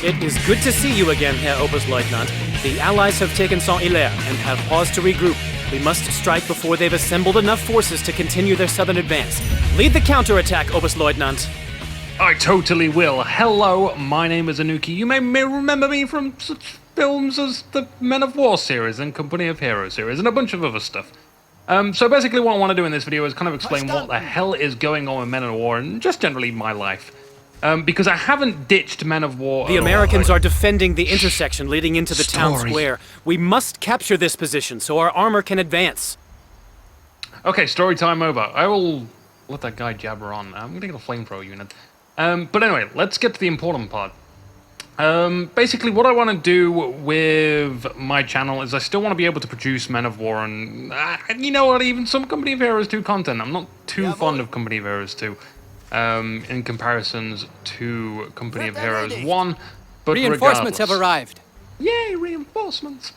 It is good to see you again, Herr Oberstleutnant. The Allies have taken Saint-Hilaire and have paused to regroup. We must strike before they've assembled enough forces to continue their southern advance. Lead the counterattack, Oberstleutnant. I totally will. Hello, my name is Anuki. You may remember me from such films as the Men of War series and Company of Heroes series and a bunch of other stuff. So basically what I want to do in this video is kind of explain what the hell is going on with Men of War and just generally my life. Because I haven't ditched Men of War. The Americans are defending the intersection leading into the town square. We must capture this position so our armor can advance. Okay, story time over. I will let that guy jabber on. I'm gonna get a flamethrower unit. But anyway, let's get to the important part. Basically, what I want to do with my channel is I still want to be able to produce Men of War and, you know what, even some Company of Heroes 2 content. I'm not too fond of Company of Heroes 2 in comparisons to Company of Heroes 1, but reinforcements have arrived. Yay, reinforcements!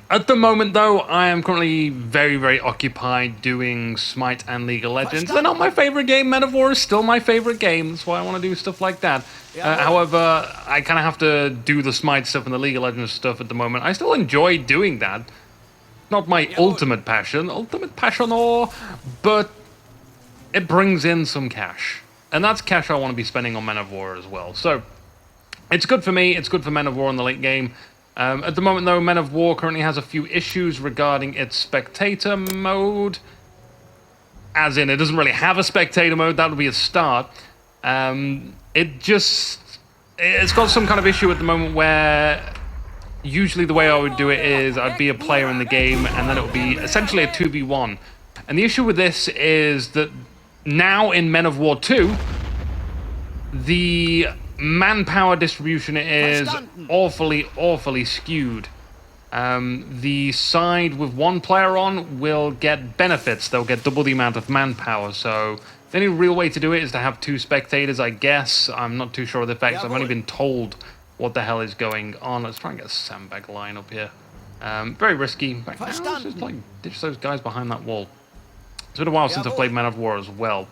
At the moment, though, I am currently very, very occupied doing Smite and League of Legends. They're not my favorite game. Men of War is still my favorite game. That's why I want to do stuff like that. However, I kind of have to do the Smite stuff and the League of Legends stuff at the moment. I still enjoy doing that. Not my ultimate passion, but it brings in some cash. And that's cash I want to be spending on Men of War as well. So, it's good for me. It's good for Men of War in the late game. At the moment, though, Men of War currently has a few issues regarding its spectator mode. As in, it doesn't really have a spectator mode. That would be a start. It's got some kind of issue at the moment where usually the way I would do it is I'd be a player in the game and then it would be essentially a 2v1. And the issue with this is that now in Men of War 2, the manpower distribution is awfully skewed. The side with one player on will get benefits. They'll get double the amount of manpower. So the only real way to do it is to have two spectators, I guess. I'm not too sure of the effects. I've only been told what the hell is going on. Let's try and get a sandbag line up here. Very risky. Back now, let's just like ditch those guys behind that wall. It's been a while since I've played Men of War as well.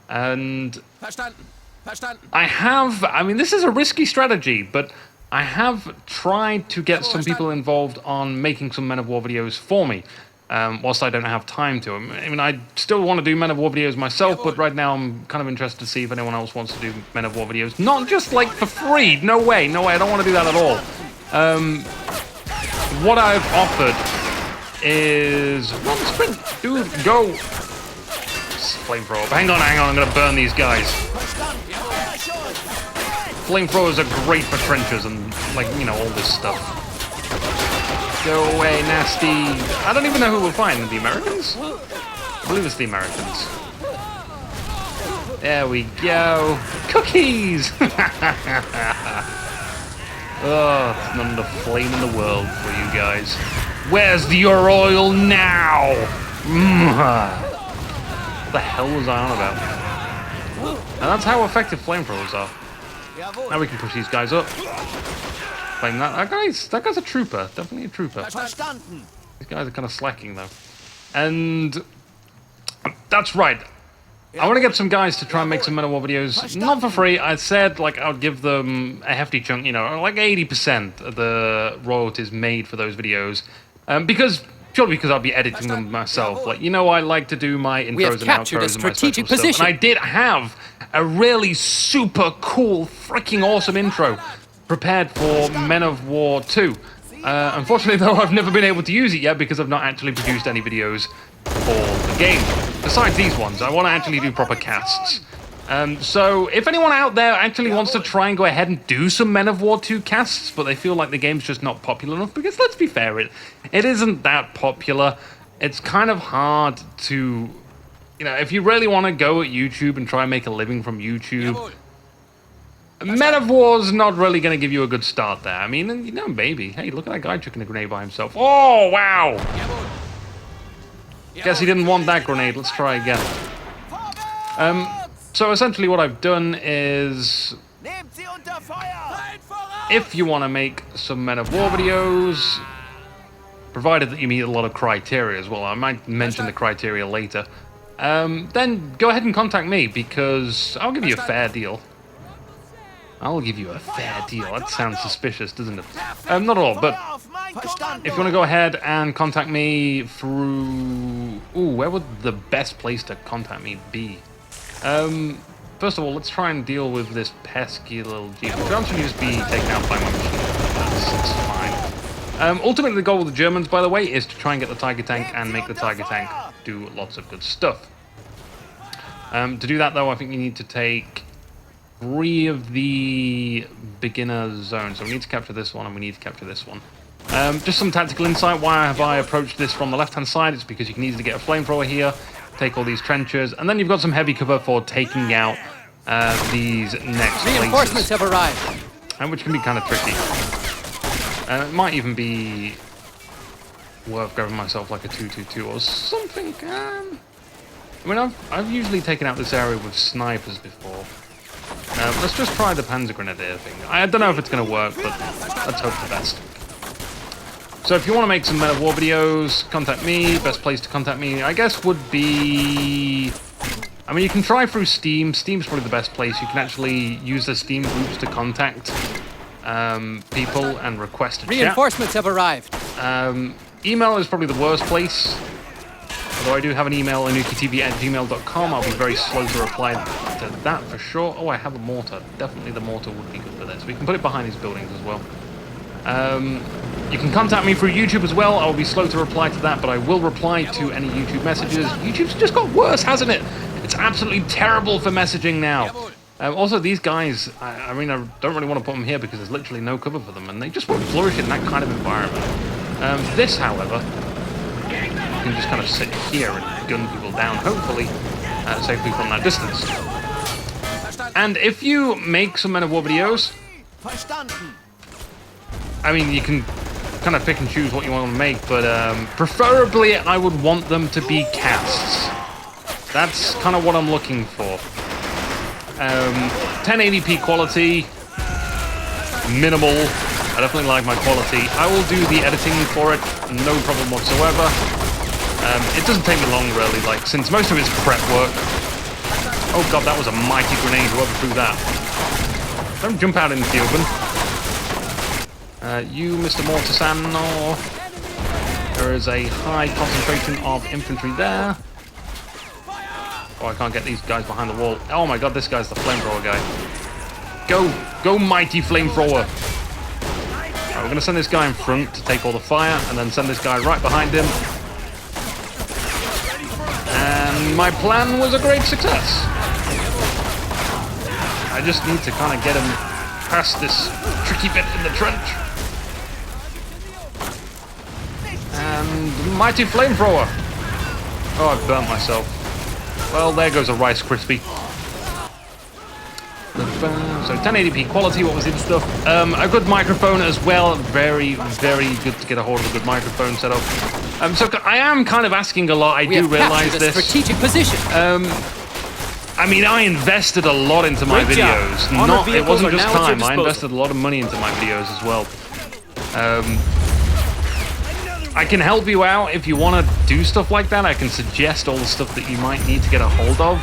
And I mean, this is a risky strategy, but I have tried to get some people involved on making some Men of War videos for me, whilst I don't have time to. I mean, I still want to do Men of War videos myself, but right now I'm kind of interested to see if anyone else wants to do Men of War videos. Not just, like, for free. No way, I don't want to do that at all. What I've offered is... Run, sprint, dude, go! Flamethrower. Hang on, I'm gonna burn these guys. Flamethrowers are great for trenches and, like, you know, all this stuff. Go away, nasty. I don't even know who we'll find. The Americans? I believe it's the Americans. There we go. Cookies! Oh, it's not enough flame in the world for you guys. Where's your oil now? What the hell was I on about? And that's how effective flamethrowers are. Now we can push these guys up. Flame that. That guy's a trooper. Definitely a trooper. These guys are kind of slacking though. And that's right. I want to get some guys to try and make some Men of War videos. Not for free. I said like I would give them a hefty chunk, you know, like 80% of the royalties made for those videos. Purely because I'll be editing them myself. Like, you know, I like to do my intros and outros and my special stuff. And I did have a really super cool, freaking awesome intro prepared for Men of War 2. Unfortunately, though, I've never been able to use it yet because I've not actually produced any videos for the game. Besides these ones, I want to actually do proper casts. So if anyone out there actually wants to try and go ahead and do some Men of War 2 casts, but they feel like the game's just not popular enough, because let's be fair, it isn't that popular. It's kind of hard to, you know, if you really want to go at YouTube and try and make a living from YouTube, Men of War's not really going to give you a good start there. I mean, you know, maybe. Hey, look at that guy chucking a grenade by himself. Oh, wow! Guess he didn't want that grenade. Let's try again. So essentially what I've done is, if you want to make some Men of War videos, provided that you meet a lot of criteria as well, I might mention the criteria later, then go ahead and contact me, because I'll give you a fair deal. I'll give you a fair deal. That sounds suspicious, doesn't it? Not at all, but if you want to go ahead and contact me through... Ooh, where would the best place to contact me be? First of all, let's try and deal with this pesky little Jeep. The chance should just be taken out by my machine. That's fine. Ultimately, the goal with the Germans, by the way, is to try and get the Tiger Tank and make the Tiger Tank do lots of good stuff. To do that, though, I think you need to take 3 of the beginner zones. So we need to capture this one, and we need to capture this one. Just some tactical insight. Why have I approached this from the left-hand side? It's because you can easily get a flamethrower here, take all these trenches, and then you've got some heavy cover for taking out these next Reinforcements have arrived. And which can be kind of tricky. It might even be worth grabbing myself like a 222 or something. I mean, I've usually taken out this area with snipers before. Let's just try the Panzer Grenadier thing. I don't know if it's going to work, but let's hope the best. So if you want to make some Men of War videos, contact me. Best place to contact me, I guess, would be... I mean, you can try through Steam. Steam's probably the best place. You can actually use the Steam groups to contact people and request a chat. Reinforcements have arrived. Email is probably the worst place. Although I do have an email, anukitv@gmail.com. I'll be very slow to reply to that for sure. Oh, I have a mortar. Definitely the mortar would be good for this. We can put it behind these buildings as well. You can contact me through YouTube as well. I'll be slow to reply to that, but I will reply to any YouTube messages. YouTube's just got worse, hasn't it? It's absolutely terrible for messaging now. Also, these guys, I mean, I don't really want to put them here because there's literally no cover for them, and they just won't flourish in that kind of environment. This, however, you can just kind of sit here and gun people down, hopefully, safely from that distance. And if you make some Men of War videos, I mean, you can kind of pick and choose what you want to make, but preferably I would want them to be casts. That's kind of what I'm looking for. 1080p quality, minimal. I definitely like my quality. I will do the editing for it, no problem whatsoever. It doesn't take me long, really, like, since most of it's prep work. Oh god, that was a mighty grenade, whoever threw that. Don't jump out into the open. You, Mr. Mortisano. There is a high concentration of infantry there. Oh, I can't get these guys behind the wall. Oh my god, this guy's the flamethrower guy. Go mighty flamethrower. Right, we're going to send this guy in front to take all the fire, and then send this guy right behind him. And my plan was a great success. I just need to kind of get him past this tricky bit in the trench. And mighty flamethrower. Oh, I've burnt myself. Well, there goes a Rice Krispie. So 1080p quality, what was the stuff? A good microphone as well. Very, very good to get a hold of a good microphone setup. So I am kind of asking a lot. I do realize this. Strategic position. I mean, I invested a lot into my videos. It wasn't just time. I invested a lot of money into my videos as well. I can help you out if you want to do stuff like that. I can suggest all the stuff that you might need to get a hold of.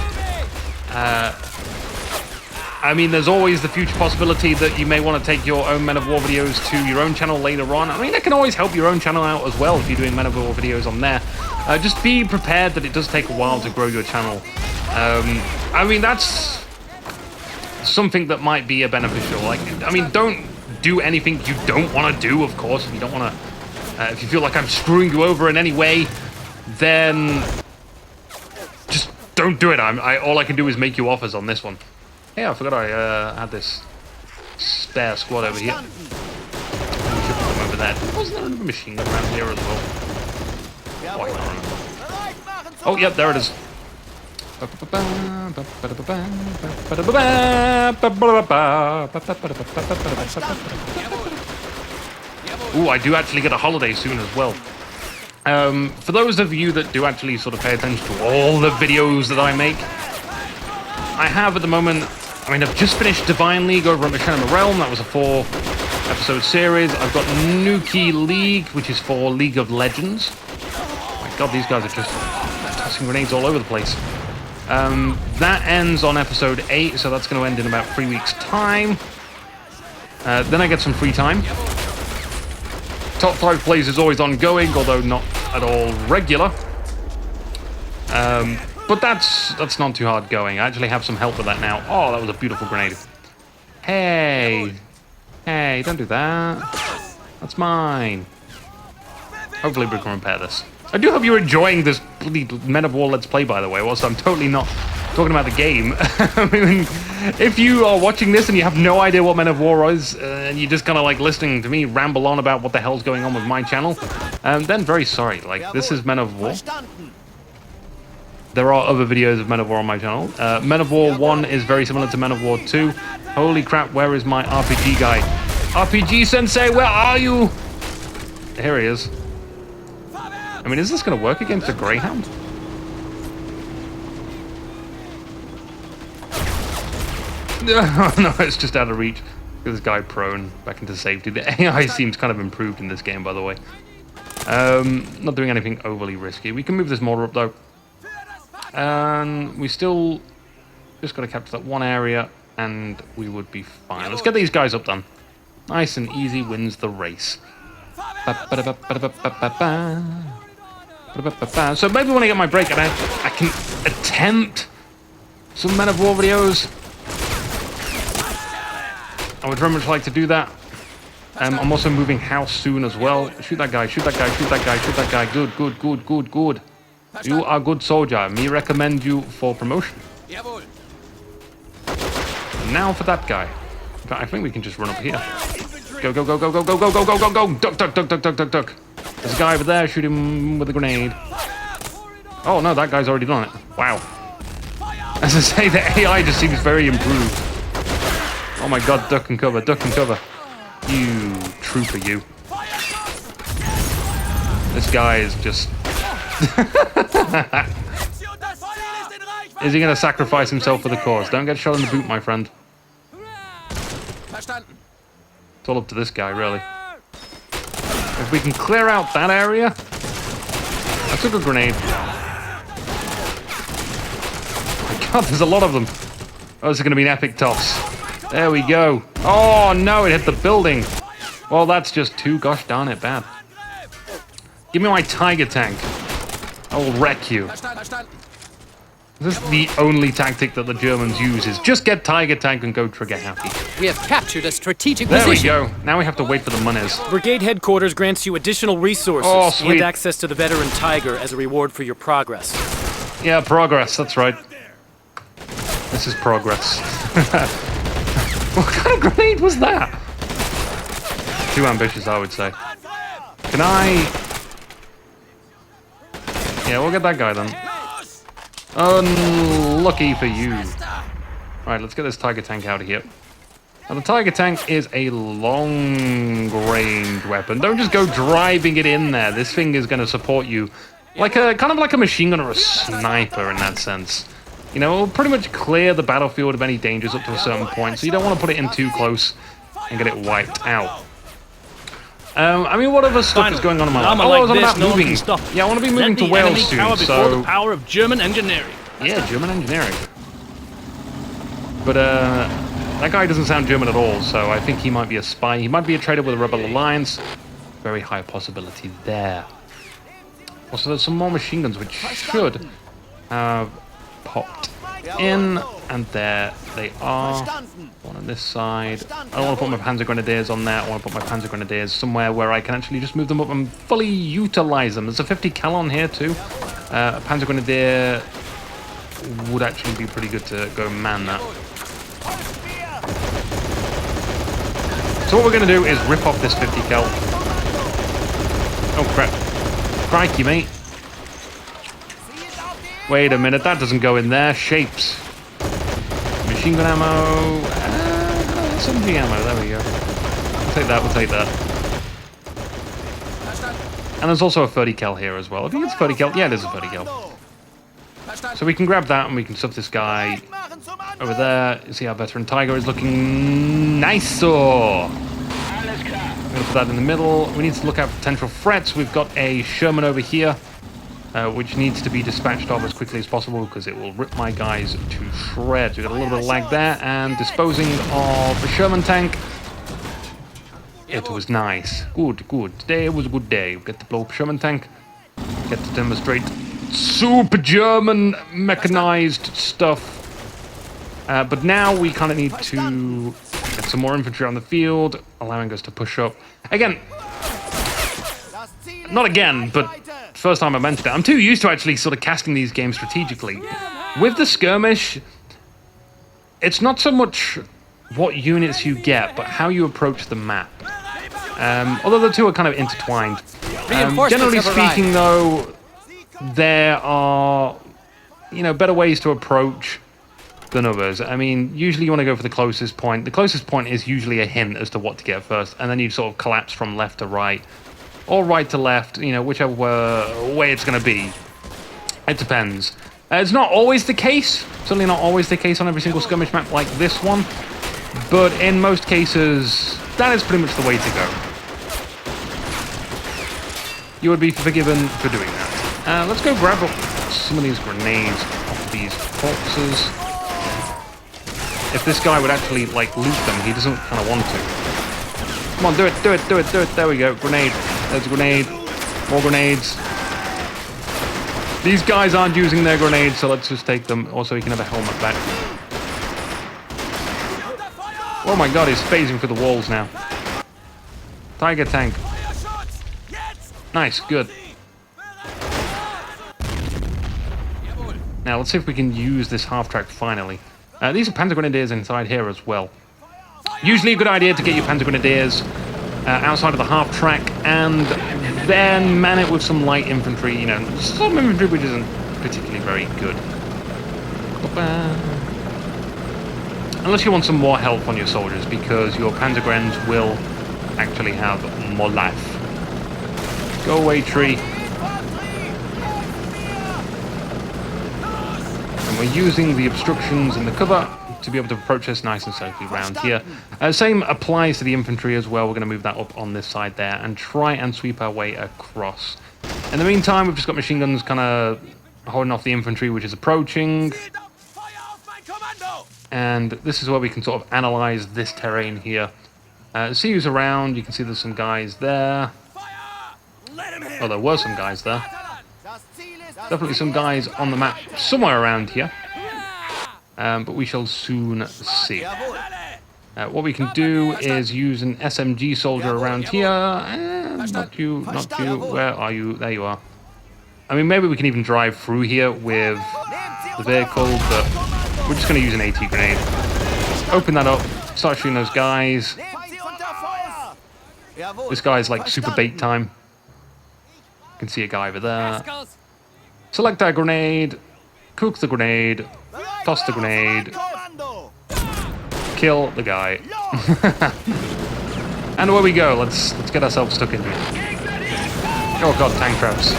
I mean, there's always the future possibility that you may want to take your own Men of War videos to your own channel later on. I mean, I can always help your own channel out as well if you're doing Men of War videos on there. Just be prepared that it does take a while to grow your channel. I mean, that's something that might be beneficial. Like, I mean, don't do anything you don't want to do, of course. If you don't want to... if you feel like I'm screwing you over in any way, then just don't do it. All I can do is make you offers on this one. Yeah, I forgot I had this spare squad over here. I should put them over there. Wasn't there a machine gun around here as well? Oh, yep, there it is. Ooh, I do actually get a holiday soon as well. For those of you that do actually sort of pay attention to all the videos that I make, I have at the moment, I mean, I've just finished Divine League over at Machinima Realm. That was a 4-episode series. I've got Nuki League, which is for League of Legends. Oh my god, these guys are just tossing grenades all over the place. That ends on episode 8, so that's going to end in about 3 weeks' time. Then I get some free time. Top 5 plays is always ongoing, although not at all regular. But that's not too hard going. I actually have some help with that now. Oh, that was a beautiful grenade. Hey, don't do that. That's mine. Hopefully we can repair this. I do hope you're enjoying this bloody Men of War Let's Play, by the way, whilst I'm totally not talking about the game. I mean, if you are watching this and you have no idea what Men of War is, and you're just kind of like listening to me ramble on about what the hell's going on with my channel, then very sorry. Like, this is Men of War. There are other videos of Men of War on my channel. Men of War 1 is very similar to Men of War 2. Holy crap, where is my RPG guy? RPG Sensei, where are you? Here he is. I mean, is this going to work against a Greyhound? No, it's just out of reach. Look at this guy prone back into safety. The AI seems kind of improved in this game, by the way. Not doing anything overly risky. We can move this mortar up, though. And we still just got to capture that one area, and we would be fine. Let's get these guys up, then. Nice and easy wins the race. So maybe when I get my break, I can attempt some Men of War videos. I would very much like to do that. I'm also moving house soon as well. Shoot that guy, shoot that guy, shoot that guy, shoot that guy. Good, good, good, good, good. You are a good soldier. Me recommend you for promotion. And now for that guy. I think we can just run up here. Go, go, go, go, go, go, go, go, go, go, go. Duck, duck, duck, duck, duck, duck, duck. There's a guy over there. Shoot him with a grenade. Oh, no, that guy's already done it. Wow. As I say, the AI just seems very improved. Oh my god, duck and cover, duck and cover. You trooper, you. This guy is just... Is he going to sacrifice himself for the cause? Don't get shot in the boot, my friend. It's all up to this guy, really. If we can clear out that area... I took a grenade. Oh my god, there's a lot of them. Oh, this is going to be an epic toss. There we go. Oh, no, it hit the building. Well, that's just too gosh darn it bad. Give me my tiger tank. I will wreck you. This is the only tactic that the Germans use, is just get tiger tank and go trigger happy. We have captured a strategic position. There we go. Now we have to wait for the monies. Brigade headquarters grants you additional resources and access to the veteran tiger as a reward for your progress. Yeah, progress. That's right. This is progress. What kind of grenade was that? Too ambitious, I would say. Can I... Yeah, we'll get that guy then. Unlucky for you. Right, let's get this tiger tank out of here. Now, the tiger tank is a long-range weapon. Don't just go driving it in there. This thing is going to support you like a kind of like a machine gun or a sniper in that sense. You know, it'll pretty much clear the battlefield of any dangers up to a certain point, so you don't want to put it in too close and get it wiped out. I mean, what other stuff is going on in my life? Oh, I was on about moving. Yeah, I want to be moving to Wales soon, so... the power of German engineering. Yeah, German engineering. But, that guy doesn't sound German at all, so I think he might be a spy. He might be a traitor with the Rebel Alliance. Very high possibility there. Also, there's some more machine guns, which should have popped in, and there they are. One on this side. I don't want to put my Panzer Grenadiers on there. I want to put my Panzer Grenadiers somewhere where I can actually just move them up and fully utilize them. There's a 50 cal on here too. A Panzer Grenadier would actually be pretty good to go man that. So what we're going to do is rip off this 50 cal. Oh crap. Crikey, mate. Wait a minute, that doesn't go in there. Shapes. Machine gun ammo. SMG ammo, there we go. We'll take that, we'll take that. And there's also a 30 cal here as well. I think it's 30 cal. Yeah, it is a 30 cal. So we can grab that and we can stuff this guy over there. You see our veteran tiger is looking nice. I'm going to put that in the middle. We need to look out for potential threats. We've got a Sherman over here. Which needs to be dispatched off as quickly as possible because it will rip my guys to shreds. We've got a little bit of lag there, and disposing of the Sherman tank. It was nice. Good, good. Today was a good day. Get to blow up Sherman tank. Get to demonstrate super German mechanized stuff. But now we kind of need to get some more infantry on the field, allowing us to push up. Again, not again, but first time I mentioned it. I'm too used to actually sort of casting these games strategically. With the skirmish, it's not so much what units you get, but how you approach the map. Although the two are kind of intertwined. Generally speaking, though, there are, better ways to approach than others. I mean, usually you want to go for the closest point. The closest point is usually a hint as to what to get first, and then you sort of collapse from left to right, or right to left, whichever way it's going to be. It depends. It's not always the case, certainly not always the case on every single skirmish map like this one, but in most cases, that is pretty much the way to go. You would be forgiven for doing that. Let's go grab up some of these grenades off these corpses. If this guy would actually, loot them, he doesn't kind of want to. Come on, do it, do it, do it, do it. There we go. Grenade. There's a grenade. More grenades. These guys aren't using their grenades, so let's just take them. Also, he can have a helmet back. Oh my god, he's phasing through the walls now. Tiger tank. Nice, good. Now, let's see if we can use this half-track finally. These are Panzer Grenadiers inside here as well. Usually a good idea to get your Panzer Grenadiers outside of the half-track and then man it with some light infantry, some infantry which isn't particularly very good. Unless you want some more help on your soldiers, because your Panzergrens will actually have more life. Go away, tree. And we're using the obstructions in the cover to be able to approach us nice and safely around here. Same applies to the infantry as well. We're going to move that up on this side there and try and sweep our way across. In the meantime, we've just got machine guns kind of holding off the infantry which is approaching. And this is where we can sort of analyze this terrain here. See who's around. You can see there's some guys there. Oh, there were some guys there. Definitely some guys on the map somewhere around here. But we shall soon see. What we can do is use an SMG soldier around here. Not you, not you. Where are you? There you are. I mean, maybe we can even drive through here with the vehicle, but we're just going to use an AT grenade. Open that up, start shooting those guys. This guy's like super bait time. You can see a guy over there. Select our grenade, cook the grenade, toss the grenade, kill the guy. And away we go. Let's get ourselves stuck in here. Oh god, tank traps.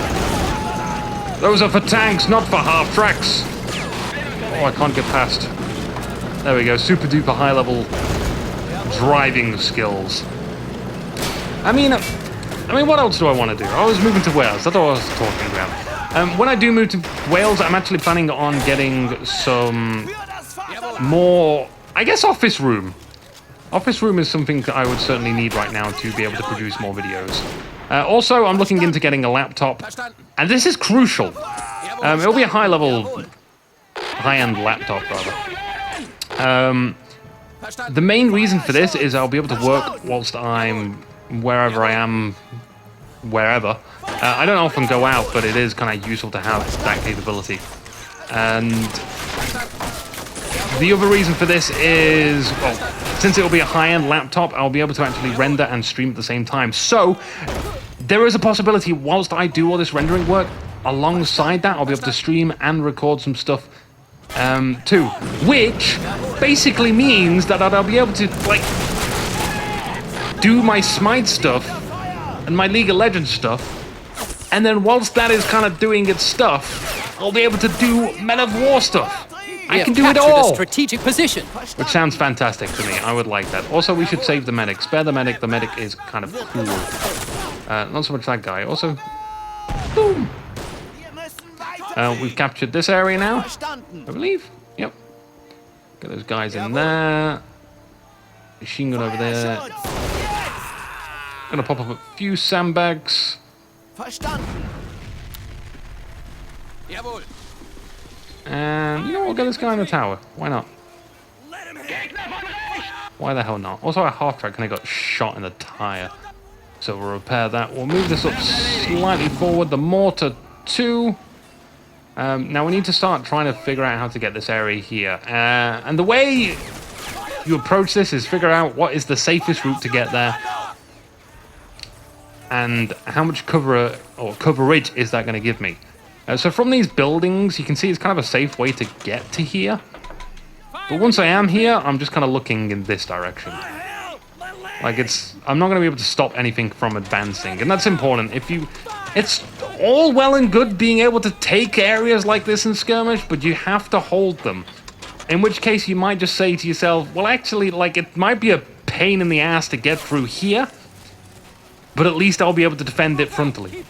Those are for tanks, not for half tracks. Oh, I can't get past. There we go. Super duper high level driving skills. I mean, what else do I want to do? I was moving to Wales. That's what I was talking about. When I do move to Wales, I'm actually planning on getting some more, I guess, office room. Office room is something that I would certainly need right now to be able to produce more videos. Also, I'm looking into getting a laptop, and this is crucial. It'll be a high-end laptop, rather. The main reason for this is I'll be able to work whilst I'm wherever I am, wherever. I don't often go out, but it is kind of useful to have that capability. And the other reason for this is, well, since it will be a high-end laptop, I'll be able to actually render and stream at the same time. So there is a possibility, whilst I do all this rendering work, alongside that, I'll be able to stream and record some stuff too. Which basically means that I'll be able to, do my Smite stuff and my League of Legends stuff, and then whilst that is kind of doing its stuff, I'll be able to do Men of War stuff. I can do it all! A strategic position. Which sounds fantastic to me. I would like that. Also, we should save the medic. Spare the medic. The medic is kind of cool. Not so much that guy. Also, boom! We've captured this area now, I believe. Yep. Get those guys in there. Machine gun over there. Gonna pop up a few sandbags. Verstanden. Jawohl. And you know what? We'll get this guy in the tower. Why not? Why the hell not? Also, our half-track kind of got shot in the tire. So we'll repair that. We'll move this up slightly forward. The mortar too. Now we need to start trying to figure out how to get this area here. And the way you approach this is figure out what is the safest route to get there. And how much cover or coverage is that going to give me? So from these buildings, you can see it's kind of a safe way to get to here. But once I am here, I'm just kind of looking in this direction. Like I'm not going to be able to stop anything from advancing, and that's important. It's all well and good being able to take areas like this in skirmish, but you have to hold them. In which case, you might just say to yourself, well, actually, like, it might be a pain in the ass to get through here, but at least I'll be able to defend it frontally.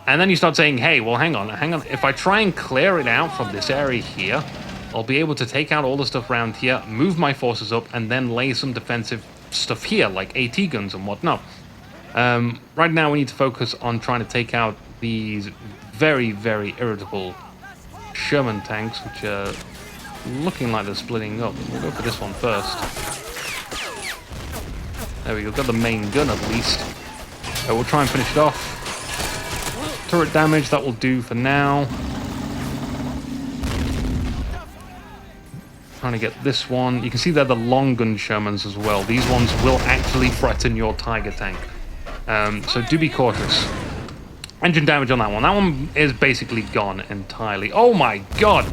And then you start saying, hey, well, hang on. If I try and clear it out from this area here, I'll be able to take out all the stuff around here, move my forces up, and then lay some defensive stuff here, like AT guns and whatnot. Right now, we need to focus on trying to take out these very, very irritable Sherman tanks, which are looking like they're splitting up. We'll go for this one first. There we go, got the main gun at least. We'll try and finish it off. Turret damage, that will do for now. Trying to get this one. You can see they're the long gun Shermans as well. These ones will actually threaten your Tiger tank. So do be cautious. Engine damage on that one. That one is basically gone entirely. Oh my god!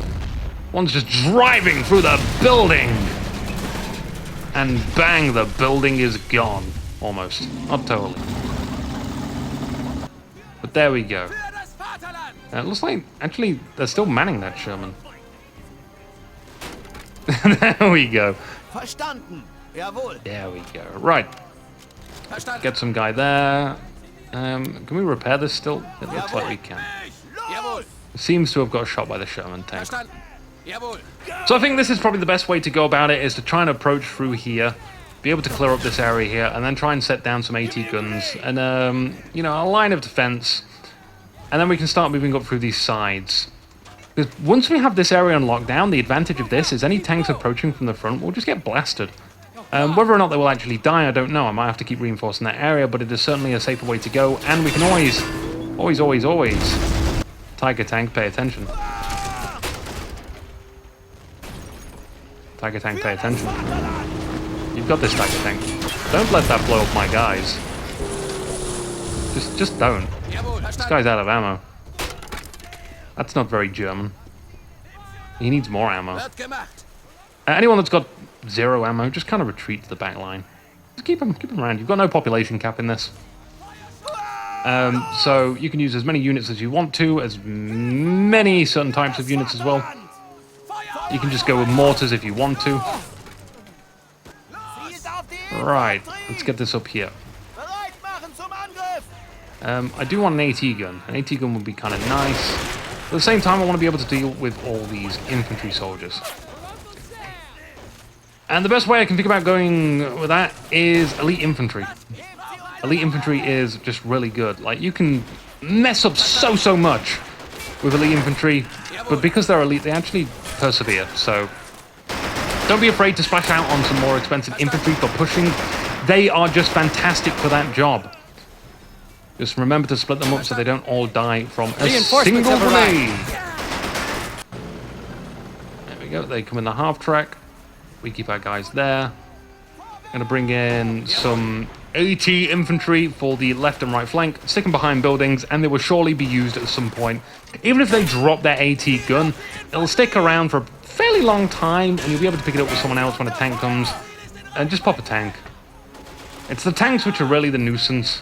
One's just driving through the building! And bang, the building is gone. Almost. Not totally. But there we go. It looks like, actually, they're still manning that Sherman. There we go. Verstanden. Jawohl. There we go. Right. Get some guy there. Can we repair this still? It looks like we can. Jawohl. Seems to have got shot by the Sherman tank. Verstanden. Jawohl. So I think this is probably the best way to go about it, is to try and approach through here, be able to clear up this area here, and then try and set down some AT guns and, you know, a line of defense. And then we can start moving up through these sides. Because once we have this area on lockdown, the advantage of this is any tanks approaching from the front will just get blasted. Whether or not they will actually die, I don't know. I might have to keep reinforcing that area, but it is certainly a safer way to go. And we can always... Tiger tank, pay attention. Tiger tank, pay attention. You've got this, Tiger tank. Don't let that blow up my guys. Just don't. This guy's out of ammo. That's not very German. He needs more ammo. Anyone that's got 0 ammo, just kind of retreat to the back line. Just keep them around. You've got no population cap in this. So you can use as many units as you want to, as many certain types of units as well. You can just go with mortars if you want to. Right, let's get this up here. I do want an AT gun. An AT gun would be kind of nice. At the same time, I want to be able to deal with all these infantry soldiers. And the best way I can think about going with that is elite infantry. Elite infantry is just really good. Like, you can mess up so much with elite infantry, but because they're elite, they actually persevere. So don't be afraid to splash out on some more expensive infantry for pushing. They are just fantastic for that job. Just remember to split them up so they don't all die from a single grenade. There we go. They come in the half track. We keep our guys there. Gonna bring in some AT infantry for the left and right flank, stick them behind buildings, and they will surely be used at some point. Even if they drop their AT gun, it'll stick around for a fairly long time, and you'll be able to pick it up with someone else when a tank comes. And just pop a tank. It's the tanks which are really the nuisance.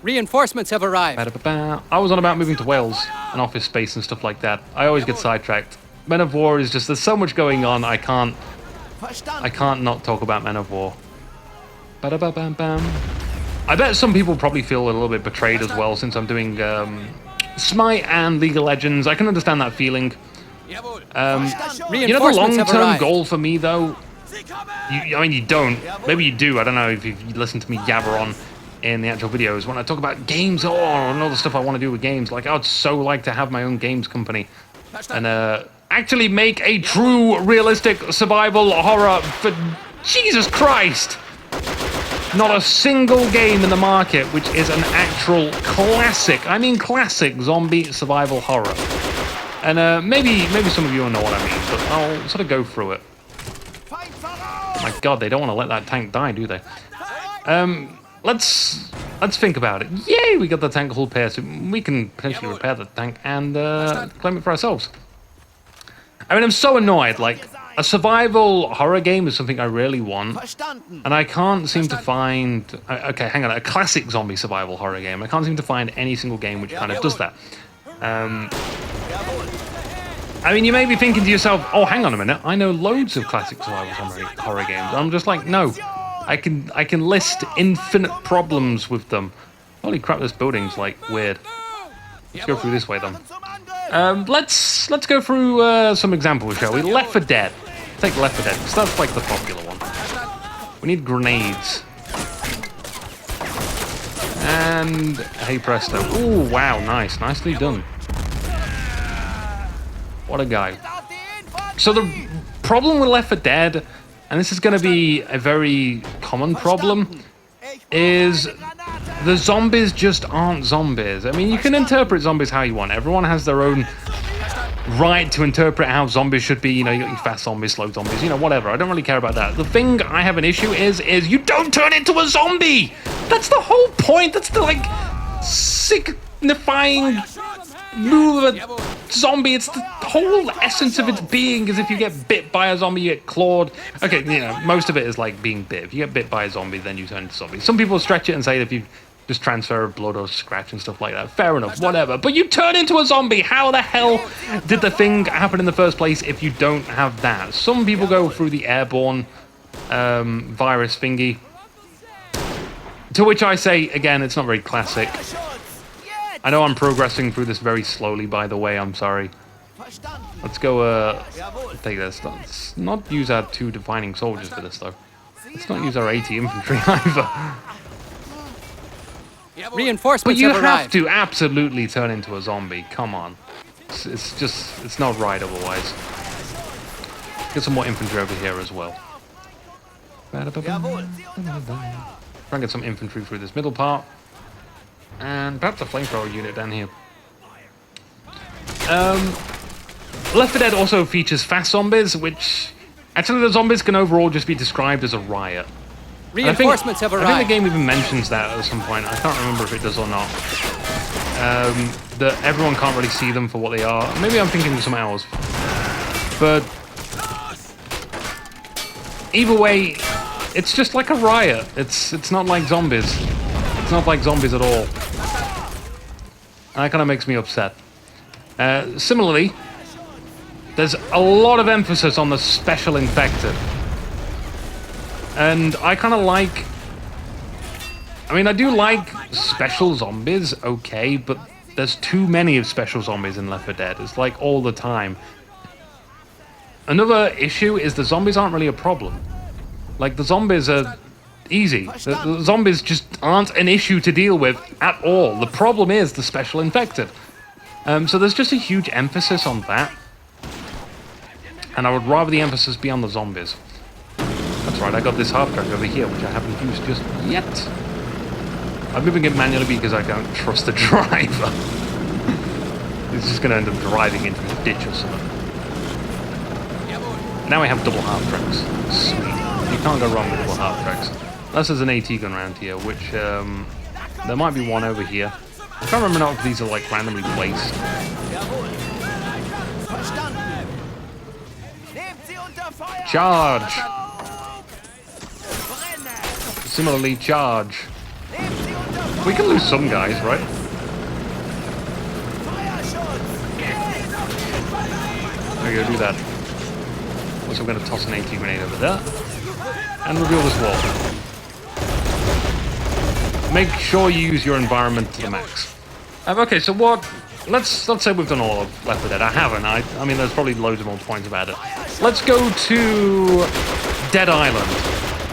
Reinforcements have arrived. I was on about moving to Wales and office space and stuff like that. I always get sidetracked. Men of War is just, there's so much going on, I can't not talk about Men of War. I bet some people probably feel a little bit betrayed as well, since I'm doing Smite and League of Legends. I can understand that feeling. You know, the long-term goal for me, though, I mean, you don't. Maybe you do. I don't know if you listen to me yabber on. in the actual videos when I talk about games and all the stuff I want to do with games. Like, I would so like to have my own games company and actually make a true, realistic survival horror for Jesus Christ! Not a single game in the market which is an actual classic, I mean classic, zombie survival horror. And maybe some of you will know what I mean, but I'll sort of go through it. My god, they don't want to let that tank die, do they? Let's think about it. Yay, we got the tank hull repair, so we can potentially repair the tank and claim it for ourselves. I mean, I'm so annoyed, like, a survival horror game is something I really want, and I can't seem to find... Okay, hang on, a classic zombie survival horror game. I can't seem to find any single game which kind of does that. I mean, you may be thinking to yourself, oh, hang on a minute, I know loads of classic survival horror games. I'm just like, no, I can list infinite problems with them. Holy crap, this building's, like, weird. Let's go through this way, then. Let's go through some examples, shall we? Left 4 Dead. Take Left 4 Dead, because that's, like, the popular one. We need grenades. And, hey presto. Ooh, wow, nice. Nicely done. What a guy. So the problem with Left 4 Dead, and this is going to be a very common problem, is the zombies just aren't zombies. I mean, you can interpret zombies how you want. Everyone has their own right to interpret how zombies should be. You know, you got your fast zombies, slow zombies, you know, whatever. I don't really care about that. The thing I have an issue is you don't turn into a zombie! That's the whole point! That's the, like, signifying move of a zombie. It's the whole essence of its being is if you get bit by a zombie, you get clawed. Okay, you know, most of it is like being bit. If you get bit by a zombie, then you turn into a zombie. Some people stretch it and say if you just transfer blood or scratch and stuff like that. Fair enough, whatever. But you turn into a zombie. How the hell did the thing happen in the first place if you don't have that? Some people go through the airborne virus thingy. To which I say, again, it's not very classic. I know I'm progressing through this very slowly, by the way, I'm sorry. Let's go, take this. Let's not use our 2 defining soldiers for this, though. Let's not use our 80 infantry, either. Reinforcements But you have have arrived. to absolutely turn into a zombie, come on. It's just, it's not right otherwise. Get some more infantry over here as well. Try and get some infantry through this middle part. And perhaps a flamethrower unit down here. Left 4 Dead also features fast zombies, which... Actually, the zombies can overall just be described as a riot. Reinforcements have arrived. I think the game even mentions that at some point. I can't remember if it does or not. That everyone can't really see them for what they are. Maybe I'm thinking of something else. But... either way, it's just like a riot. It's not like zombies. It's not like zombies at all. And that kind of makes me upset. Similarly, there's a lot of emphasis on the special infected. And I kind of like... I mean, I do like special zombies, okay, but there's too many of special zombies in Left 4 Dead. It's like all the time. Another issue is the zombies aren't really a problem. Like, the zombies are easy. The zombies just aren't an issue to deal with at all. The problem is the special infected. So there's just a huge emphasis on that. And I would rather the emphasis be on the zombies. That's right, I got this half-track over here, which I haven't used just yet. I'm moving it manually because I don't trust the driver. He's just going to end up driving into a ditch or something. Now we have double half-tracks. Sweet. You can't go wrong with double half-tracks. Unless there's an AT gun around here, which, there might be one over here. I can't remember now if these are, like, randomly placed. Charge! Similarly, charge. We can lose some guys, right? There you go, do that. Also, I'm going to toss an AT grenade over there. And reveal this wall. Make sure you use your environment to the max. Okay, so what... Let's say we've done all of Left 4 Dead. I haven't. I mean, there's probably loads of more points about it. Let's go to Dead Island.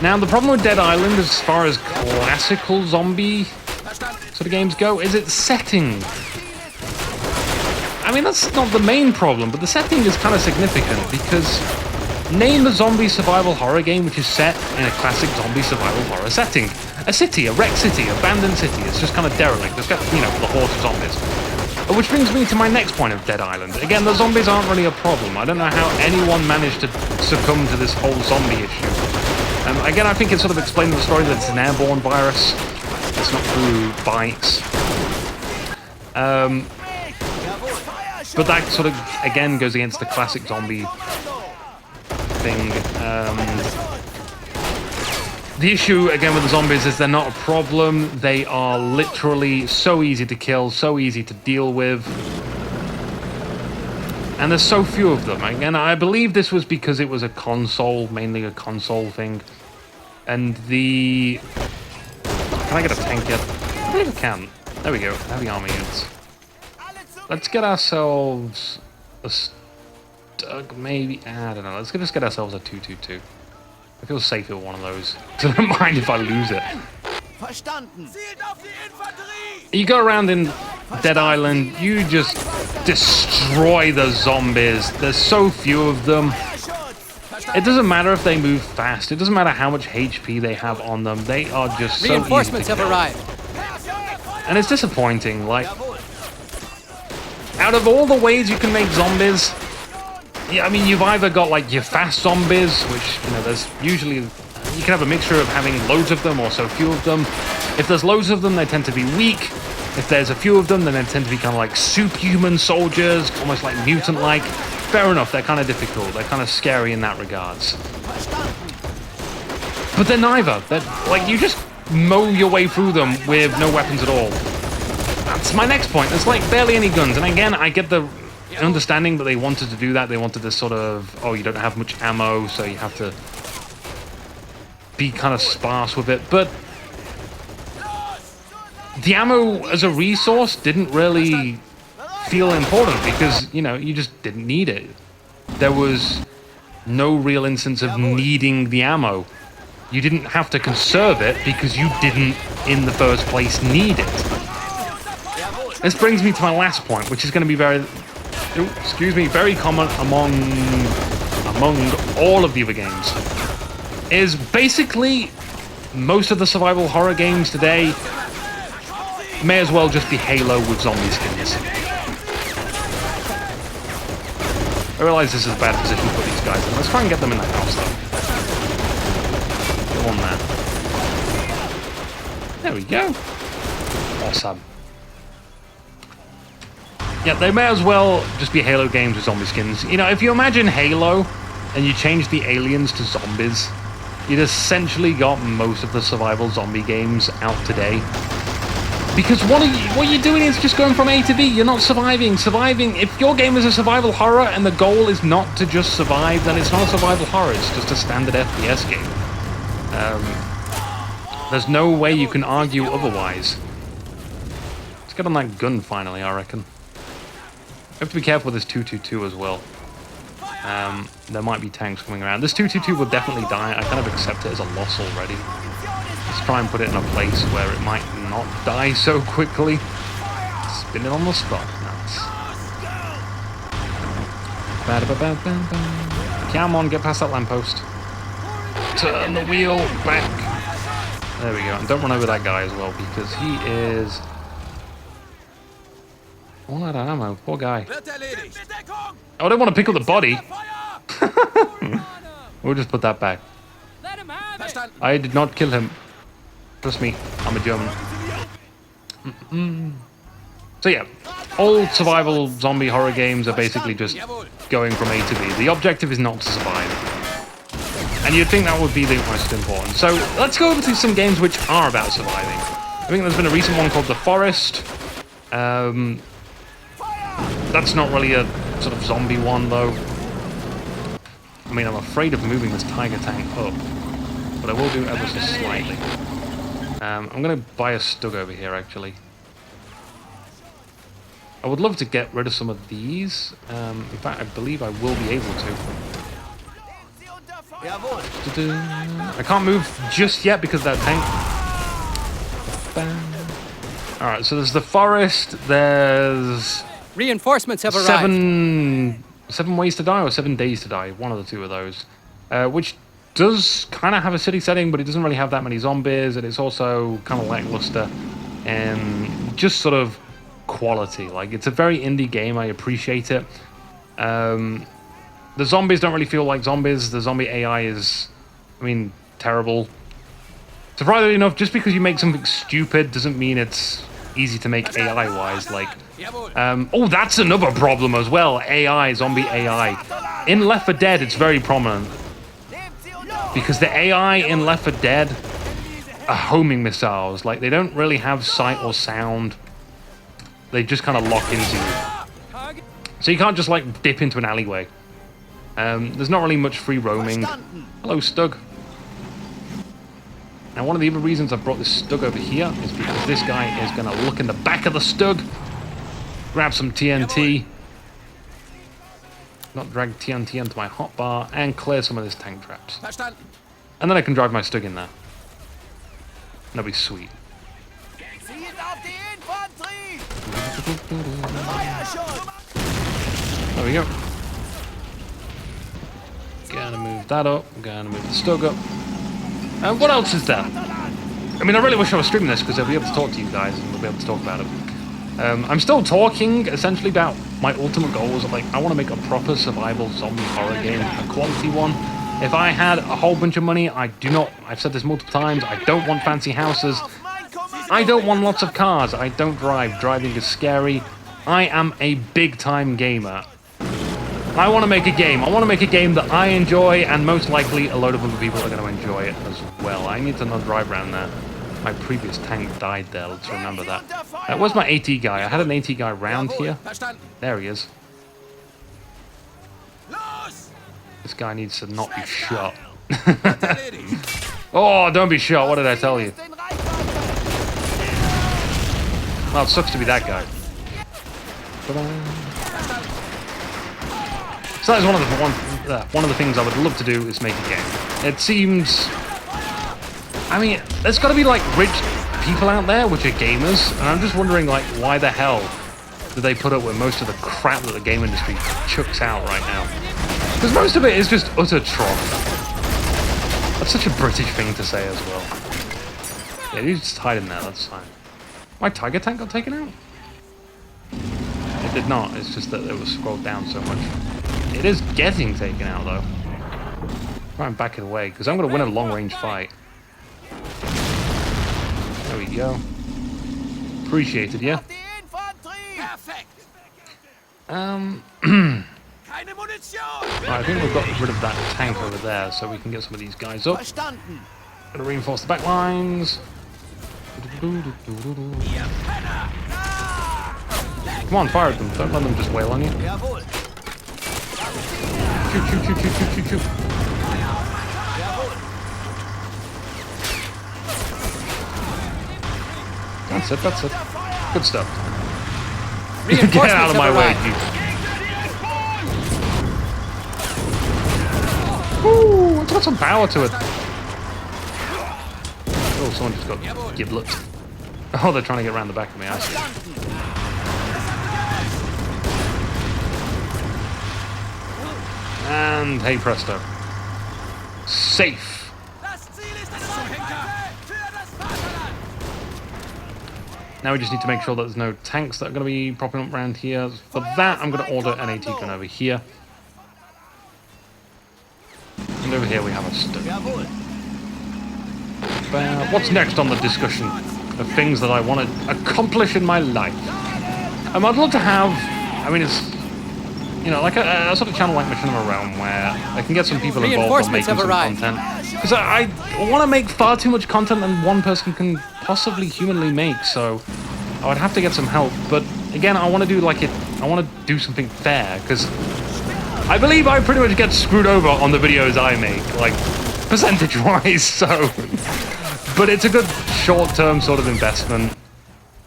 Now, the problem with Dead Island, as far as classical zombie sort of games go, is its setting. I mean, that's not the main problem, but the setting is kind of significant, because name a zombie survival horror game which is set in a classic zombie survival horror setting. A city, a wrecked city, abandoned city. It's just kind of derelict. It's got, you know, the horde of zombies. Which brings me to my next point of Dead Island. Again, the zombies aren't really a problem. I don't know how anyone managed to succumb to this whole zombie issue. Again, I think it's sort of explained in the story that it's an airborne virus. It's not through bites. But that sort of, again, goes against the classic zombie thing. The issue, again, with the zombies is they're not a problem. They are literally so easy to kill, so easy to deal with. And there's so few of them. Again, I believe this was because it was a console, mainly a console thing. And the... Can I get a tank yet? I believe I can. There we go. Heavy armor units. Let's get ourselves a Stug, maybe. I don't know. Let's just get ourselves a 222. I feel safer with one of those. So I don't mind if I lose it. You go around in Dead Island, you just destroy the zombies. There's so few of them. It doesn't matter if they move fast. It doesn't matter how much HP they have on them. They are just so Reinforcements have arrived. And it's disappointing. Like, out of all the ways you can make zombies, yeah, I mean, you've either got like your fast zombies, which, you know, there's usually, you can have a mixture of having loads of them or so few of them. If there's loads of them, they tend to be weak. If there's a few of them, then they tend to be kind of like superhuman soldiers, almost like mutant-like. Fair enough, they're kind of difficult. They're kind of scary in that regards. But they're neither. They're, like, you just mow your way through them with no weapons at all. That's my next point. There's like barely any guns. And again, I get the understanding that they wanted to do that. They wanted this sort of, oh, you don't have much ammo, so you have to be kind of sparse with it. But the ammo as a resource didn't really feel important because, you know, you just didn't need it. There was no real instance of needing the ammo. You didn't have to conserve it because you didn't, in the first place, need it. This brings me to my last point, which is going to be very common among all of the other games. Is basically most of the survival horror games today may as well just be Halo with zombie skins. I realize this is a bad position to put these guys in. Let's try and get them in the house, though. Go on there. There we go. Awesome. Yeah, they may as well just be Halo games with zombie skins. You know, if you imagine Halo and you change the aliens to zombies, you'd essentially got most of the survival zombie games out today. Because what you're doing is just going from A to B. You're not surviving. If your game is a survival horror and the goal is not to just survive, then it's not a survival horror. It's just a standard FPS game. There's no way you can argue otherwise. Let's get on that gun finally, I reckon. We have to be careful with this 222 as well. There might be tanks coming around. This 222 will definitely die. I kind of accept it as a loss already. Let's try and put it in a place where it might not die so quickly. Spin it on the spot. Nice. Come on, get past that lamppost. Turn the wheel back. There we go. And don't run over that guy as well, because he is all out of ammo. Poor guy. Oh, I don't want to pick up the body. We'll just put that back. I did not kill him. Trust me, I'm a German. So yeah, all survival zombie horror games are basically just going from A to B. The objective is not to survive. And you'd think that would be the most important. So let's go over to some games which are about surviving. I think there's been a recent one called The Forest. That's not really a sort of zombie one though. I mean, I'm afraid of moving this tiger tank up, but I will do ever so slightly. I'm going to buy a Stug over here, actually. I would love to get rid of some of these. In fact, I believe I will be able to. Jawohl. I can't move just yet because of that tank. Alright, so there's the forest, there's Reinforcements have arrived. seven ways to die or 7 days to die, one of the two of those. Which does kind of have a city setting, but it doesn't really have that many zombies, and it's also kind of lackluster and just sort of quality. Like, it's a very indie game, I appreciate it. The zombies don't really feel like zombies. The zombie AI is, I mean, terrible. Surprisingly enough, just because you make something stupid doesn't mean it's easy to make AI-wise. Like, oh, that's another problem as well. AI, zombie AI. In Left 4 Dead, it's very prominent. Because the AI in Left 4 Dead are homing missiles. Like, they don't really have sight or sound. They just kind of lock into you. So you can't just, like, dip into an alleyway. There's not really much free roaming. Hello, Stug. Now, one of the other reasons I brought this Stug over here is because this guy is going to look in the back of the Stug, grab some TNT, not drag TNT into my hotbar, and clear some of his tank traps. And then I can drive my Stug in there. That'll be sweet. There we go. Gonna move that up. Gonna move the Stug up. And what else is there? I mean, I really wish I was streaming this because I'll be able to talk to you guys and we'll be able to talk about it. I'm still talking essentially about my ultimate goals. Like, I want to make a proper survival zombie horror game, a quality one. If I had a whole bunch of money, I've said this multiple times, I don't want fancy houses. I don't want lots of cars. I don't drive. Driving is scary. I am a big-time gamer. I want to make a game. I want to make a game that I enjoy, and most likely a load of other people are going to enjoy it as well. I need to not drive around there. My previous tank died there, let's remember that. Where's my AT guy? I had an AT guy round here. There he is. This guy needs to not be shot. Oh, don't be shot. What did I tell you? Well, it sucks to be that guy. So that is one of the things I would love to do is make a game. It seems, I mean, there's got to be like rich people out there which are gamers, and I'm just wondering like why the hell do they put up with most of the crap that the game industry chucks out right now? Because most of it is just utter trough. That's such a British thing to say as well. Yeah, you just hide in there. That's fine. My tiger tank got taken out? It did not. It's just that it was scrolled down so much. It is getting taken out, though. Try and back it away, because I'm going to win a long-range fight. There we go. Appreciated, yeah? Right, I think we've got rid of that tank over there, so we can get some of these guys up. Gonna reinforce the back lines. Come on, fire at them. Don't let them just wail on you. Shoot, shoot, shoot, shoot, shoot, shoot, shoot. That's it, that's it. Good stuff. Get out of my way, you. Woo! It's got some power to it. Oh, someone just got giblets. Oh, they're trying to get around the back of me, I see. And hey presto. Safe. Now we just need to make sure that there's no tanks that are going to be popping up around here. For that, I'm going to order an AT gun over here. And over here we have a Stug. What's next on the discussion of things that I want to accomplish in my life? I'd love to have, I mean, it's, you know, like a sort of channel like Machinima Realm where I can get some people involved on making some content. Because I want to make far too much content than one person can possibly humanly make, so I would have to get some help. But again, I want to do like I want to do something fair, because I believe I pretty much get screwed over on the videos I make, like percentage-wise, so. But it's a good short-term sort of investment.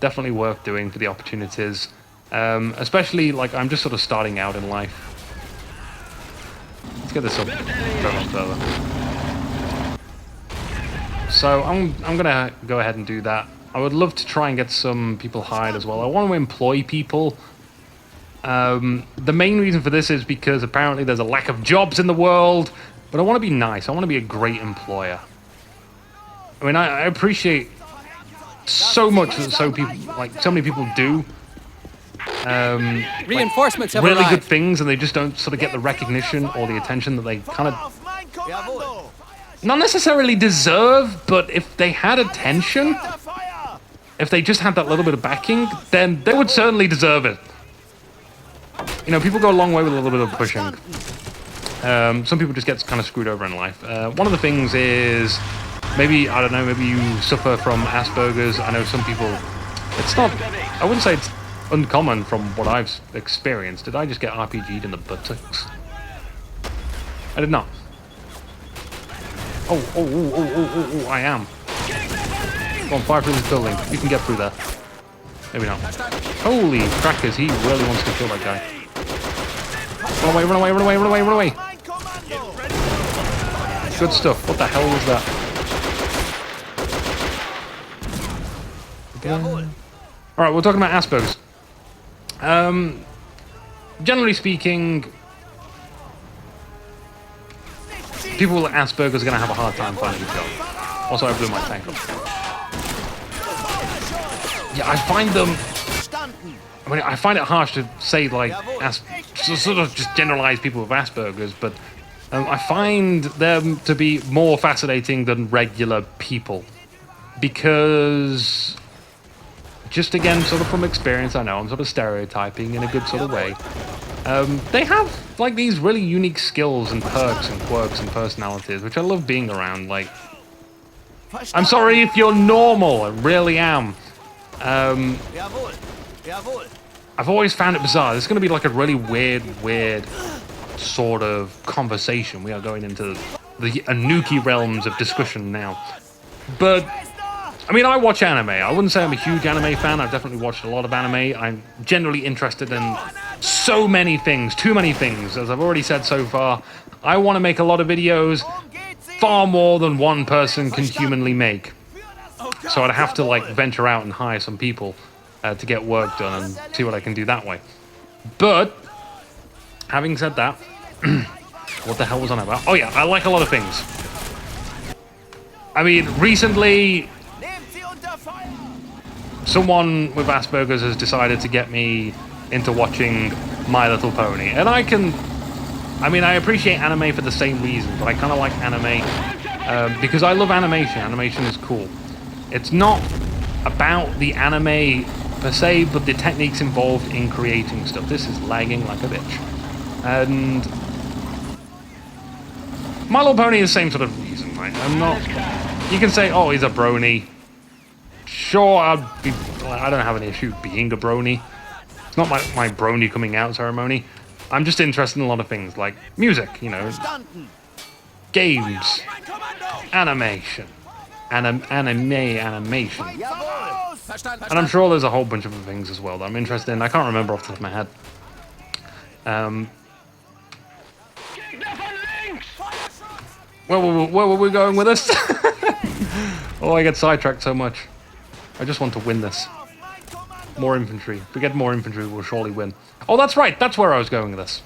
Definitely worth doing for the opportunities. Especially, like, I'm just sort of starting out in life. Let's get this up going on further. So I'm gonna go ahead and do that. I would love to try and get some people hired as well. I want to employ people. The main reason for this is because apparently there's a lack of jobs in the world, but I want to be nice. I want to be a great employer. I mean, I appreciate so much that so many people do Reinforcements have really arrived. good things, and they just don't sort of get the recognition or the attention that they kind of Jawohl. not necessarily deserve, but if they had attention, if they just had that little bit of backing, then they would certainly deserve it. You know, people go a long way with a little bit of pushing. Some people just get kind of screwed over in life. One of the things is maybe, I don't know, maybe you suffer from Asperger's. I know some people, it's not, I wouldn't say it's uncommon from what I've experienced. Did I just get RPG'd in the buttocks? I did not. Oh, I am. Go on, fire through this building. You can get through there. Maybe not. Holy crackers, he really wants to kill that guy. Run away, run away, run away, run away, run away. Good stuff. What the hell was that? Alright, we're talking about Asperger's. Generally speaking, people with Asperger's are going to have a hard time finding a job. Also, I blew my tank up. Yeah, I find them... I mean, I find it harsh to say, like, sort of just generalize people with Asperger's, but I find them to be more fascinating than regular people. Because... just again, sort of from experience, I know I'm sort of stereotyping in a good sort of way. They have like these really unique skills and perks and quirks and personalities, which I love being around. Like, I'm sorry if you're normal, I really am. I've always found it bizarre. This is going to be like a really weird sort of conversation. We are going into the Anuki realms of discussion now. But I mean, I watch anime. I wouldn't say I'm a huge anime fan. I've definitely watched a lot of anime. I'm generally interested in so many things, too many things. As I've already said so far, I want to make a lot of videos, far more than one person can humanly make. So I'd have to like venture out and hire some people to get work done and see what I can do that way. But, having said that, what the hell was I on about? Oh yeah, I like a lot of things. I mean, recently... someone with Asperger's has decided to get me into watching My Little Pony. And I mean, I appreciate anime for the same reason, but I kind of like anime because I love animation. Animation is cool. It's not about the anime per se, but the techniques involved in creating stuff. This is lagging like a bitch. And My Little Pony is the same sort of reason, right? I'm not... you can say, oh, he's a brony. Sure, I don't have an issue being a brony. It's not my brony coming out ceremony. I'm just interested in a lot of things, like music, you know, games, animation, animation. And I'm sure there's a whole bunch of other things as well that I'm interested in. I can't remember off the top of my head. Where were we going with this? Oh, I get sidetracked so much. I just want to win this. More infantry. If we get more infantry, we'll surely win. Oh, that's right. That's where I was going with this.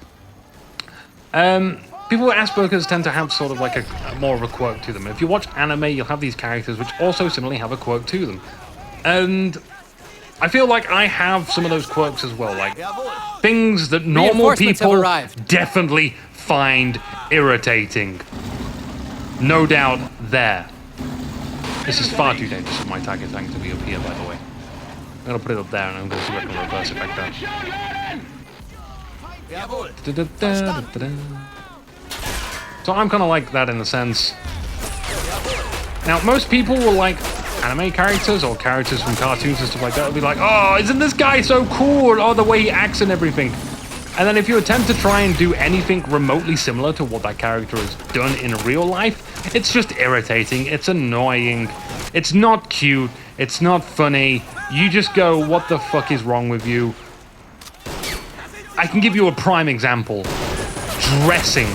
People with Asperger's tend to have sort of like a more of a quirk to them. If you watch anime, you'll have these characters which also similarly have a quirk to them. And I feel like I have some of those quirks as well. Like things that normal people definitely find irritating. No doubt there. This is far too dangerous for my target tank to be up here, by the way. I'm going to put it up there and I'm going to see if I can reverse it back down. So I'm kind of like that in a sense. Now, most people will like anime characters or characters from cartoons and stuff like that. They'll be like, oh, isn't this guy so cool? Oh, the way he acts and everything. And then if you attempt to try and do anything remotely similar to what that character has done in real life, it's just irritating, it's annoying, it's not cute, it's not funny. You just go, what the fuck is wrong with you? I can give you a prime example. Dressing.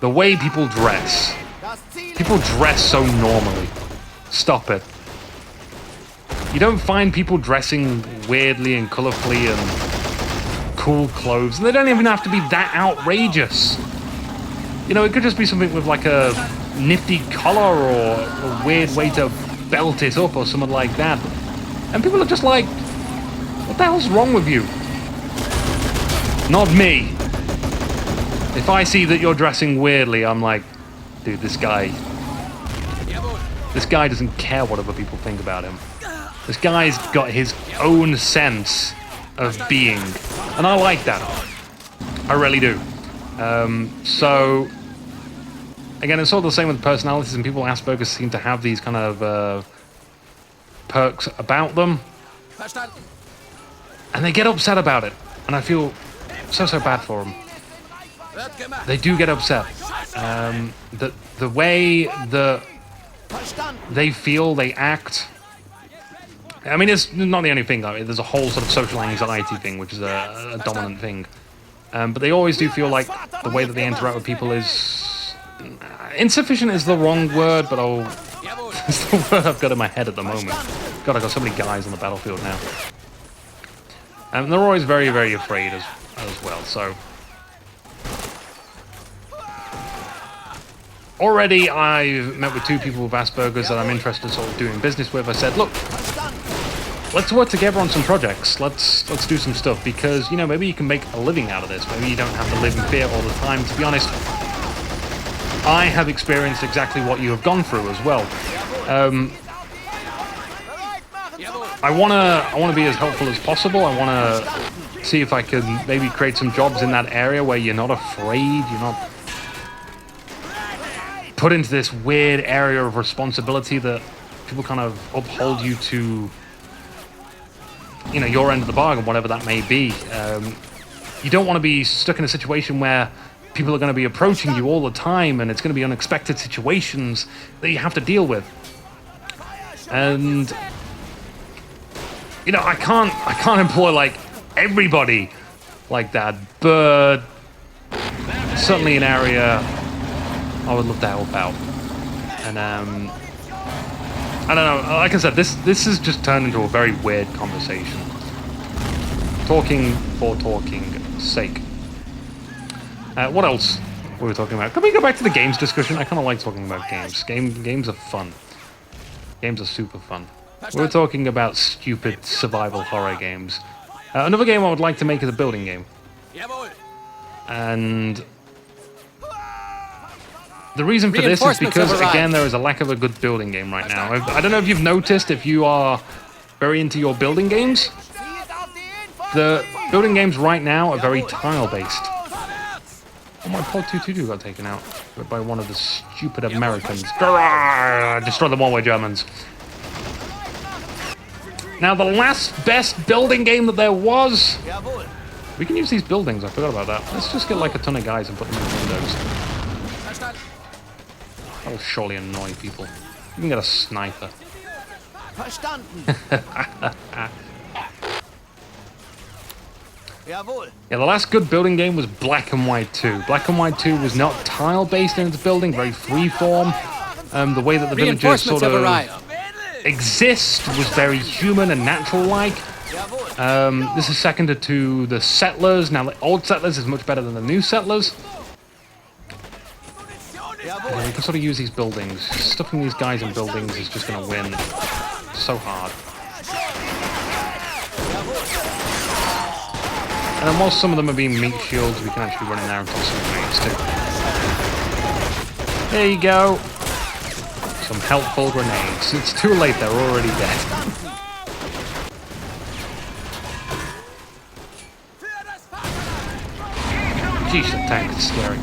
The way people dress. Das Ziel People dress so normally. Stop it. You don't find people dressing weirdly and colorfully and cool clothes. They don't even have to be that outrageous. You know, it could just be something with like a nifty collar or a weird way to belt it up or something like that. And people are just like, what the hell's wrong with you? Not me. If I see that you're dressing weirdly, I'm like, dude, this guy doesn't care what other people think about him. This guy's got his own sense of being. And I like that. I really do. So, again, it's sort of the same with personalities, and people with Asperger's seem to have these kind of perks about them. verstanden. And they get upset about it. And I feel so bad for them. Wird gemacht. They do get upset. The way that Verstanden. they feel, they act. I mean, it's not the only thing. There's a whole sort of social anxiety thing, which is a dominant thing. But they always do feel like the way that they interact with people is... insufficient is the wrong word, but Jawohl. it's the word I've got in my head at the moment. God, I've got so many guys on the battlefield now. And they're always very, very afraid as well, so... Already, I've met with 2 people with Asperger's that I'm interested in sort of doing business with. I said, look, let's work together on some projects. Let's do some stuff, because, you know, maybe you can make a living out of this. Maybe you don't have to live in fear all the time. To be honest, I have experienced exactly what you have gone through as well. I wanna be as helpful as possible. I wanna see if I can maybe create some jobs in that area where you're not afraid, you're not put into this weird area of responsibility that people kind of uphold you to, you know, your end of the bargain, whatever that may be. You don't want to be stuck in a situation where people are going to be approaching you all the time, and it's going to be unexpected situations that you have to deal with. And you know, I can't employ like everybody like that, but certainly an area I would love to help out. And I don't know, like I said, this has just turned into a very weird conversation. Talking for talking's sake. What else were we talking about? Can we go back to the games discussion? I kind of like talking about games. Games are fun. Games are super fun. We were talking about stupid survival horror games. Another game I would like to make is a building game. Jawohl. And the reason for this is because, again, there is a lack of a good building game right now. I don't know if you've noticed, if you are very into your building games, the building games right now are very tile-based. Oh, my Pod 222 got taken out by one of the stupid Americans. Grrrr! Destroy the one-way Germans. Now, the last best building game that there was... Jawohl. We can use these buildings, I forgot about that. Let's just get like a ton of guys and put them in the windows. Verstanden. That'll surely annoy people. You can get a sniper. Verstanden. Jawohl. Yeah, the last good building game was Black and White 2. Black and White 2 was not tile-based in its building, very free-form. The way that the villagers Reinforcements sort have of arrived. exist was very human and natural-like. Jawohl. This is seconded to the settlers. Now, the old settlers is much better than the new settlers. Jawohl. You can sort of use these buildings. Stuffing these guys in buildings is just going to win so hard. And then whilst some of them are being meat shields, we can actually run in there and toss some grenades too. There you go. Some helpful grenades. It's too late, they're already dead. Jeez, the tank is scary.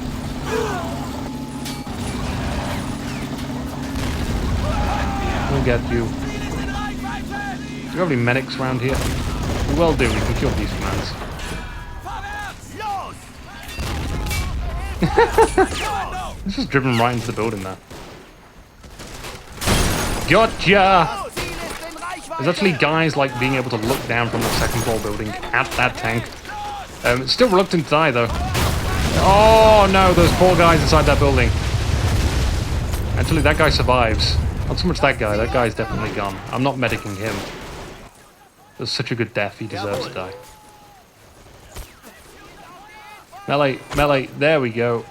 We'll get you. Do we have any medics around here? We will do, we can kill these commands. This is driven right into the building there. Gotcha! There's actually guys like being able to look down from the second floor building at that tank. It's still reluctant to die though. Oh no, those poor guys inside that building. Actually, that guy survives. Not so much that guy. That guy's definitely gone. I'm not medicing him. That's such a good death. He deserves to die. Melee, melee. There we go.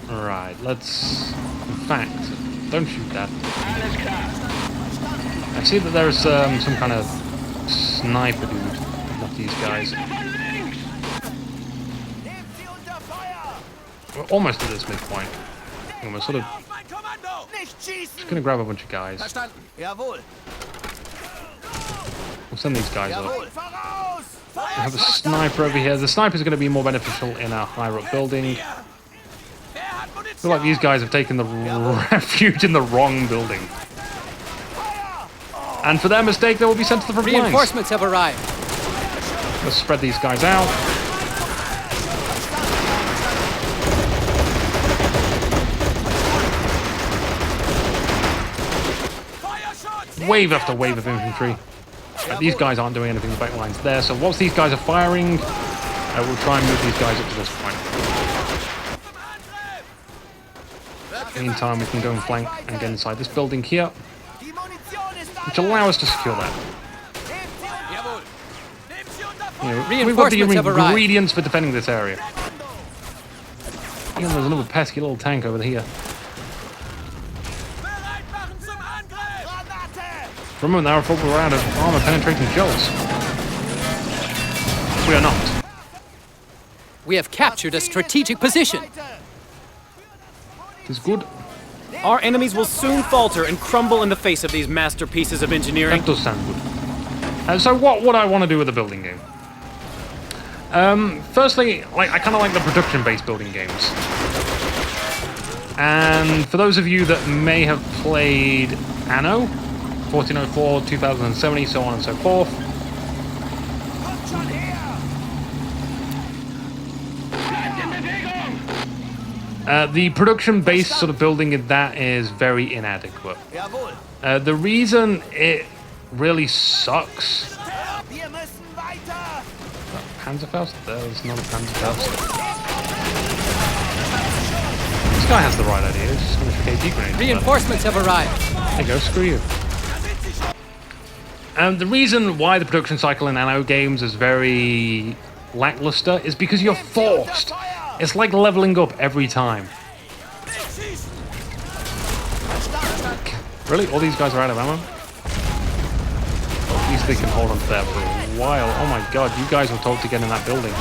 Right, let's... In fact, don't shoot that. I see that there's some kind of sniper dude. Not these guys. We're almost at this midpoint. And we're sort of just gonna grab a bunch of guys. We'll send these guys up. We have a sniper over here. The sniper is going to be more beneficial in a higher up building. I feel like these guys have taken the refuge in the wrong building. And for their mistake, they will be sent to the front lines. Reinforcements have arrived. Let's spread these guys out. Wave after wave of infantry. These guys aren't doing anything in the back lines there, so whilst these guys are firing, we'll try and move these guys up to this point. Meantime, we can go and flank and get inside this building here, which will allow us to secure that. You know, we've got the ingredients for defending this area. And there's another pesky little tank over here. For a moment there, I thought we were out of armor-penetrating shells. We are not. We have captured a strategic position. It is good. Our enemies will soon falter and crumble in the face of these masterpieces of engineering. That does sound good. So what I want to do with the building game? Firstly, I kind of like the production-based building games. And for those of you that may have played Anno, 1404, 2070, so on and so forth. The production-based sort of building in that is very inadequate. The reason it really sucks... Panzerfaust? There's not a Panzerfaust. This guy has the right idea. He's just going to KT grenades. Reinforcements have arrived. There you go, screw you. The reason why the production cycle in Anno games is very lackluster is because you're forced. It's like leveling up every time. Really? All these guys are out of ammo? At least they can hold on to that for a while. Oh my god, you guys were told to get in that building.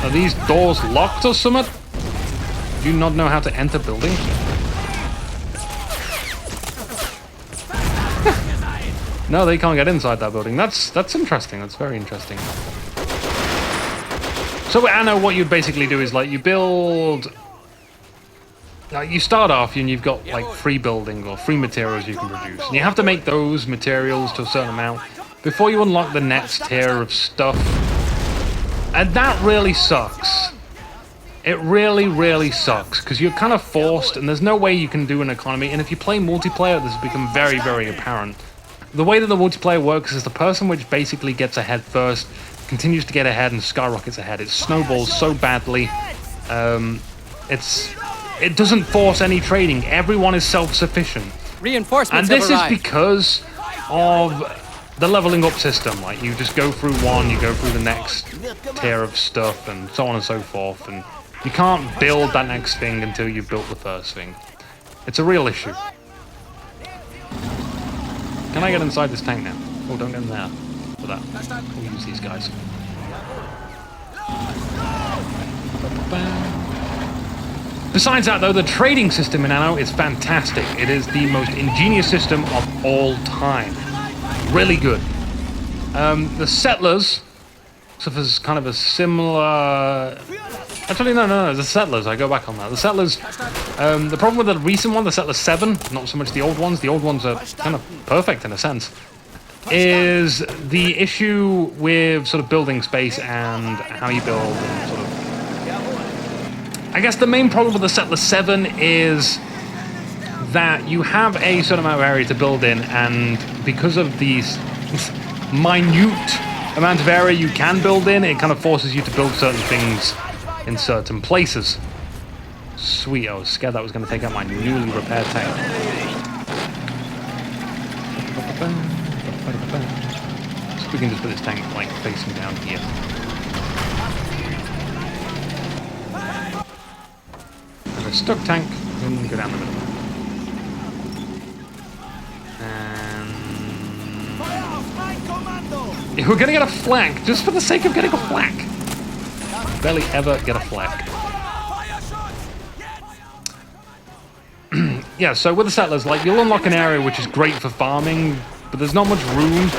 Are these doors locked or something? Do you not know how to enter buildings? No, they can't get inside that building. That's interesting. That's very interesting. So I know what you basically do is you build. You start off and you've got free building or free materials you can produce, and you have to make those materials to a certain amount before you unlock the next tier of stuff. And that really sucks. It really, really sucks because you're kind of forced, and there's no way you can do an economy. And if you play multiplayer, this has become very, very apparent. The way that the multiplayer works is the person which basically gets ahead first continues to get ahead and skyrockets ahead. It snowballs so badly. It doesn't force any trading. Everyone is self-sufficient. Reinforcements and this have arrived. is because of the leveling up system. You just go through one, you go through the next tier of stuff, and so on and so forth. And you can't build that next thing until you've built the first thing. It's a real issue. Can I get inside this tank now? Oh, don't get in there. For that. We'll use these guys. Besides that, though, the trading system in Anno is fantastic. It is the most ingenious system of all time. Really good. The settlers suffers kind of a similar... Actually, no, the settlers, I go back on that. The settlers, the problem with the recent one, the Settlers 7, not so much the old ones are kind of perfect in a sense, is the issue with sort of building space and how you build and sort of... I guess the main problem with the Settlers 7 is that you have a certain amount of area to build in, and because of these minute amount of area you can build in, it kind of forces you to build certain things in certain places. Sweet, I was scared that was going to take out my newly repaired tank. So we can just put this tank like facing down here. And a stuck tank, and go down the middle. If we're gonna get a flank, just for the sake of getting a flank. Barely ever get a flank. Yeah, so with the settlers, like, you'll unlock an area which is great for farming, but there's not much room.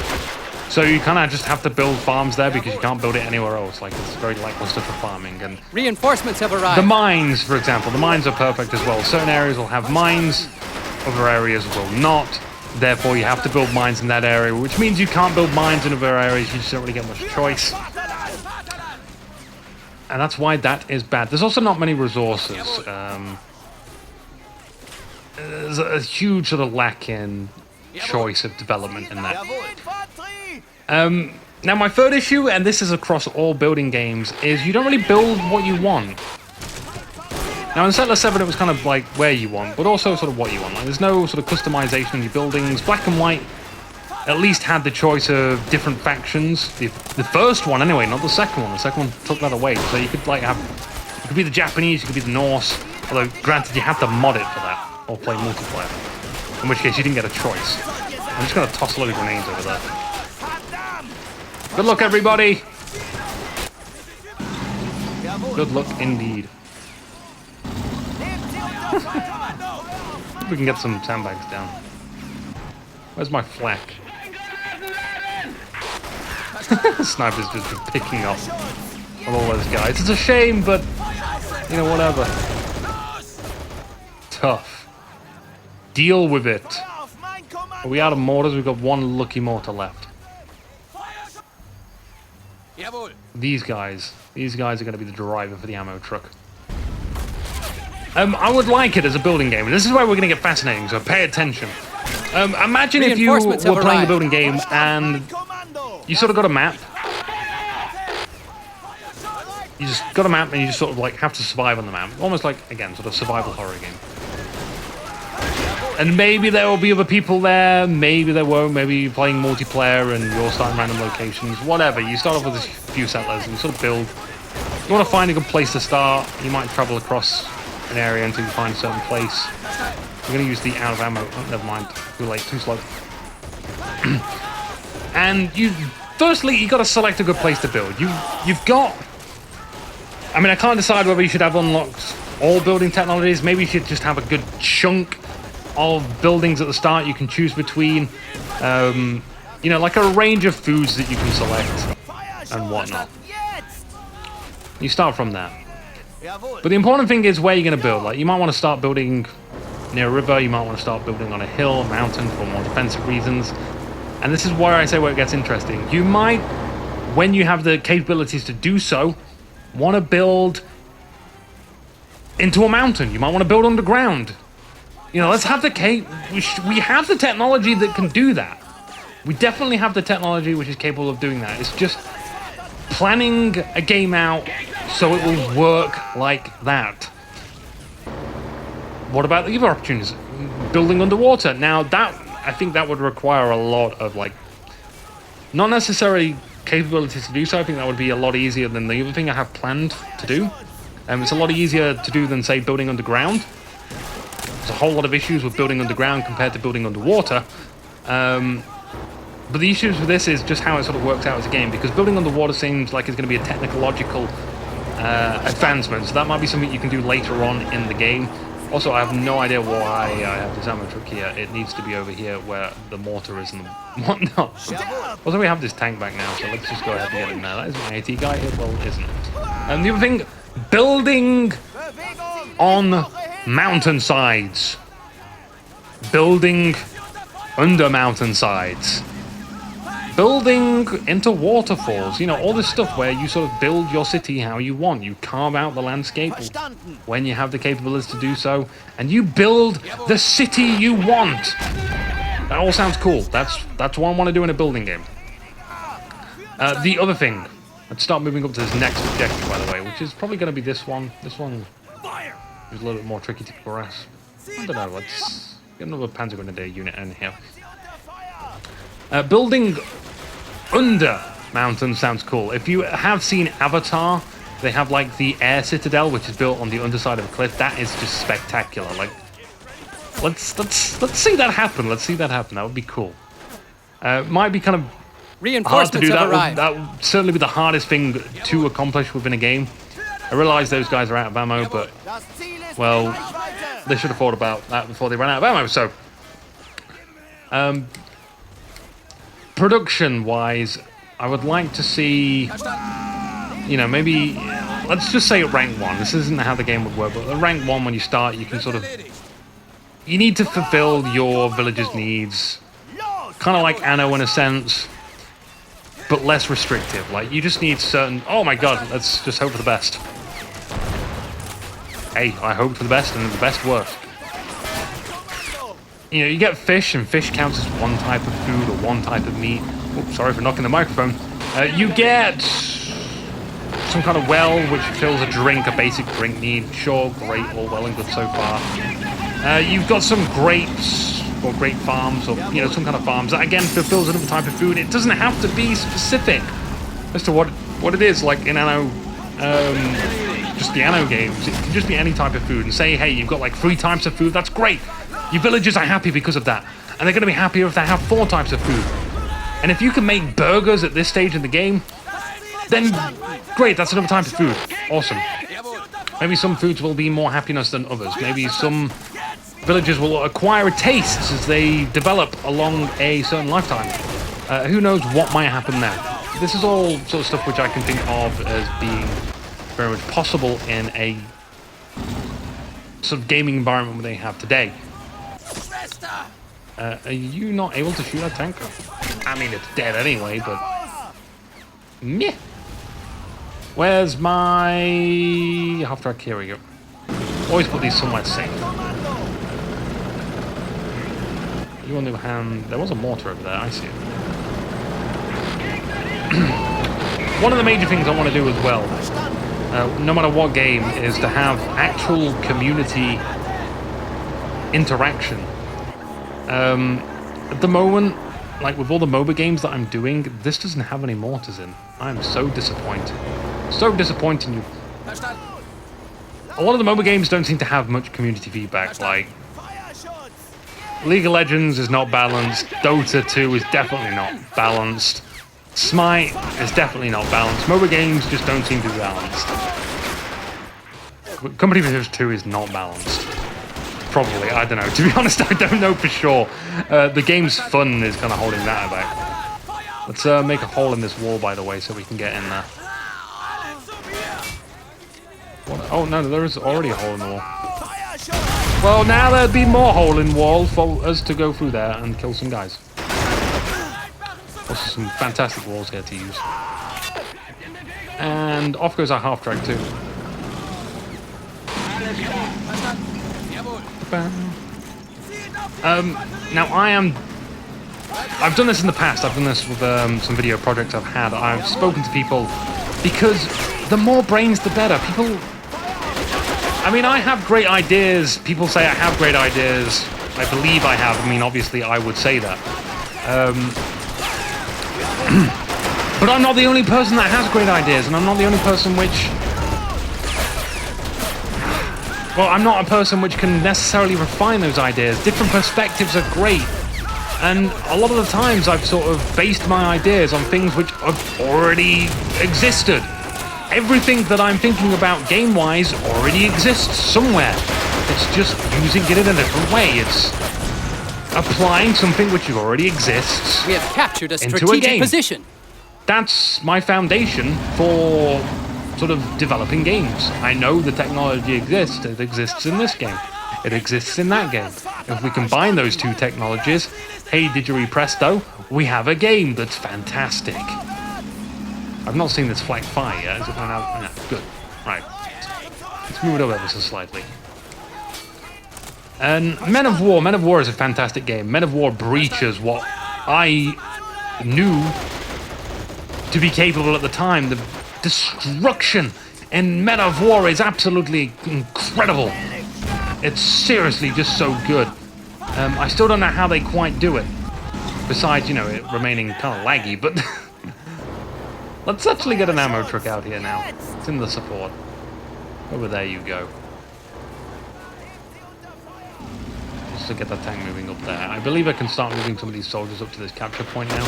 So you kind of just have to build farms there because you can't build it anywhere else. Like, it's very lackluster for farming. And reinforcements have arrived. the mines, for example, the mines are perfect as well. Certain areas will have mines, other areas will not. Therefore, you have to build mines in that area, which means you can't build mines in other areas. You just don't really get much choice. And that's why that is bad. There's also not many resources. There's a huge sort of lack in choice of development in that. Now, my third issue, and this is across all building games, is you don't really build what you want. Now, in Settler 7, it was kind of like where you want, but also sort of what you want. Like, there's no sort of customization in your buildings. Black and White at least had the choice of different factions. The first one, anyway, not the second one. The second one took that away. So you could, like, you could be the Japanese, you could be the Norse. Although, granted, you have to mod it for that, or play multiplayer. In which case, you didn't get a choice. I'm just going to toss a load of grenades over there. Good luck, everybody! Good luck, indeed. We can get some sandbags down. Where's my flak? Sniper's just been picking up on all those guys. It's a shame, but, you know, whatever. Tough. Deal with it. Are we out of mortars? We've got one lucky mortar left. These guys are going to be the driver for the ammo truck. I would like it as a building game. This is where we're going to get fascinating, so pay attention. Imagine if you were playing a building game and you sort of got a map. You just got a map and you just sort of like have to survive on the map. Almost like, again, sort of survival horror game. And maybe there will be other people there, maybe there won't, maybe you're playing multiplayer and you're starting random locations, whatever. You start off with a few settlers and you sort of build. You want to find a good place to start. You might travel across an area until you find a certain place. We're going to use the out of ammo. Oh, never mind. Too late. Too slow. And firstly, you got to select a good place to build. You've got. I mean, I can't decide whether you should have unlocked all building technologies. Maybe you should just have a good chunk of buildings at the start you can choose between. You know, like a range of foods that you can select and whatnot. You start from that. But the important thing is where you're going to build. Like, you might want to start building near a river. You might want to start building on a hill, mountain, for more defensive reasons. And this is where I say where it gets interesting. You might, when you have the capabilities to do so, want to build into a mountain. You might want to build underground. You know, let's have the we have the technology that can do that. We definitely have the technology which is capable of doing that. It's just planning a game out so it will work like that. What about the other opportunities? Building underwater. Now, that I think that would require a lot of, like, not necessarily capabilities to do so. I think that would be a lot easier than the other thing I have planned to do. It's a lot easier to do than, say, building underground. There's a whole lot of issues with building underground compared to building underwater. But the issues with this is just how it sort of works out as a game, because building underwater seems like it's going to be a technological advancement, so that might be something you can do later on in the game. Also, I have no idea why I have this ammo truck here. It needs to be over here where the mortar is and whatnot. Also, we have this tank back now, so let's just go ahead and get in there. That is my AT guy here. Well, it isn't. And the other thing, building on mountainsides. Building under mountainsides. building into waterfalls. You know, all this stuff where you sort of build your city how you want. You carve out the landscape when you have the capability to do so, and you build the city you want. That all sounds cool. That's what I want to do in a building game. The other thing, let's start moving up to this next objective, by the way, which is probably going to be this one. This one is a little bit more tricky to progress. I don't know, let's get another Panzer Grenadier unit in here. Building under mountains sounds cool. If you have seen Avatar, they have like the air citadel, which is built on the underside of a cliff. That is just spectacular. Like, let's see that happen. Let's see that happen. That would be cool. Might be kind of hard to do. That would certainly be the hardest thing to accomplish within a game. I realize those guys are out of ammo, but well, they should have thought about that before they ran out of ammo. So, production-wise, I would like to see, you know, maybe, let's just say at rank 1. This isn't how the game would work, but at rank 1, when you start, you can sort of, you need to fulfill your village's needs. Kind of like Anno in a sense, but less restrictive. Like, you just need certain, oh my god, let's just hope for the best. Hey, I hope for the best, and the best works. You know, you get fish, and fish counts as one type of food or one type of meat. Oops, sorry for knocking the microphone. You get some kind of well, which fills a drink, a basic drink need. Sure, great, all well and good so far. You've got some grapes, or grape farms, or, you know, some kind of farms. That, again, fulfills another type of food. It doesn't have to be specific as to what it is, like in Anno, just the Anno games. It can just be any type of food. And say, hey, you've got like 3 types of food, that's great. Your villagers are happy because of that. And they're going to be happier if they have 4 types of food. And if you can make burgers at this stage in the game, then great, that's another type of food. Awesome. Maybe some foods will be more happiness than others. Maybe some villagers will acquire a taste as they develop along a certain lifetime. Who knows what might happen now. This is all sort of stuff which I can think of as being very much possible in a sort of gaming environment where they have today. Are you not able to shoot that tank? I mean, it's dead anyway, but... Meh. Where's my... half-track? Here we go. Always put these somewhere safe. You on the other hand... There was a mortar over there, I see it. One of the major things I want to do as well, no matter what game, is to have actual community interaction. At the moment, like with all the MOBA games that I'm doing, this doesn't have any mortars in. I'm so disappointed. So disappointing. A lot of the MOBA games don't seem to have much community feedback. Like, League of Legends is not balanced. Dota 2 is definitely not balanced. Smite is definitely not balanced. MOBA games just don't seem to be balanced. Company of Heroes 2 is not balanced. Probably, I don't know. To be honest, I don't know for sure. The game's fun is kind of holding that back. Let's make a hole in this wall, by the way, so we can get in there. What? Oh no, there is already a hole in the wall. Well, now there'd be more hole in wall for us to go through there and kill some guys. Also some fantastic walls here to use. And off goes our half-track too. Now I've done this in the past. I've done this with some video projects I've had. I've spoken to people because the more brains, the better. People, I mean, I have great ideas. People say I have great ideas. I believe I have. I mean, obviously I would say that. But I'm not the only person that has great ideas, and I'm not the only person which... Well, I'm not a person which can necessarily refine those ideas. Different perspectives are great. And a lot of the times I've sort of based my ideas on things which have already existed. Everything that I'm thinking about game-wise already exists somewhere. It's just using it in a different way. It's applying something which already exists. We have captured a strategic position. That's my foundation for sort of developing games. I know the technology exists. It exists in this game. It exists in that game. If we combine those two technologies, hey didgeridoo presto, we have a game that's fantastic. I've not seen this flag fire yet. Is it going out? No, good. Right. Let's move it over ever so slightly. And Men of War is a fantastic game. Men of War breaches what I knew to be capable at the time. The destruction in Men of War is absolutely incredible. It's seriously just so good. I still don't know how they quite do it. Besides, you know, it remaining kind of laggy, but... Let's actually get an ammo truck out here now. It's in the support. Over there you go. Just to get that tank moving up there. I believe I can start moving some of these soldiers up to this capture point now.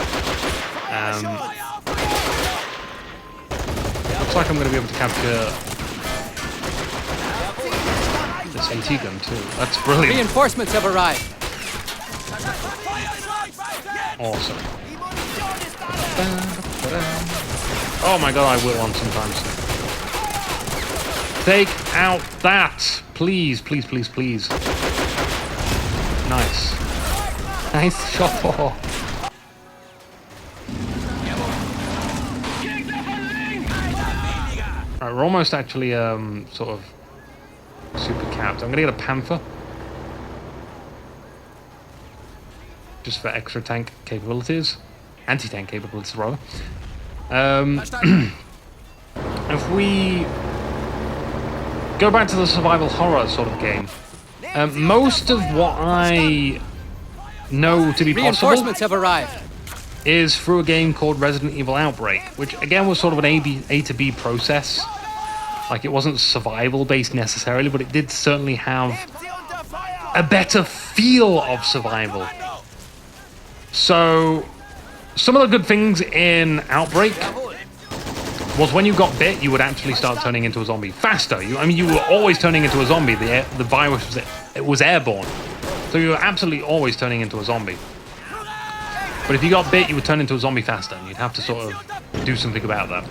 Looks like I'm going to be able to capture this AT gun too. That's brilliant. Reinforcements have arrived. Awesome. Oh my god, I will on sometimes. Take out that! Please, please, please, please. Nice. Nice shot. Right, we're almost actually sort of super capped. I'm gonna get a Panther. Just for extra tank capabilities. Anti-tank capabilities, rather. If we go back to the survival horror sort of game, most of what I know to be possible Reinforcements have arrived. is through a game called Resident Evil Outbreak, which again was sort of an A to B process. Like, it wasn't survival based necessarily, but it did certainly have a better feel of survival. So some of the good things in Outbreak was when you got bit, you would actually start turning into a zombie faster. I mean, you were always turning into a zombie. The virus was airborne, so you were absolutely always turning into a zombie. But if you got bit, you would turn into a zombie faster, and you'd have to sort of do something about that.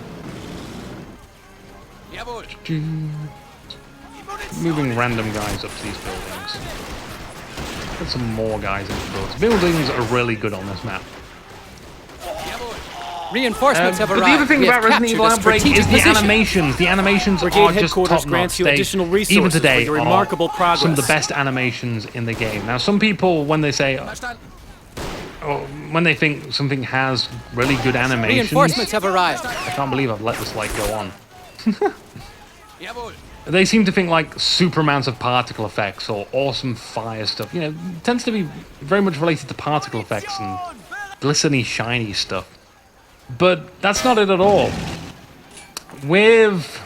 Moving random guys up to these buildings. Get some more guys into buildings. Buildings are really good on this map. Reinforcements have but arrived. the other thing We about have Resident Evil captured a Outbreak is the strategic animations. The animations Brigade are just headquarters top-notch. grants you additional resources Even today, for your remarkable are progress. some of the best animations in the game. Now, some people, when they say, when they think something has really good animations, Reinforcements have arrived. I can't believe I've let this light go on. They seem to think like super amounts of particle effects or awesome fire stuff. You know, it tends to be very much related to particle effects and glistening, shiny stuff. But that's not it at all. With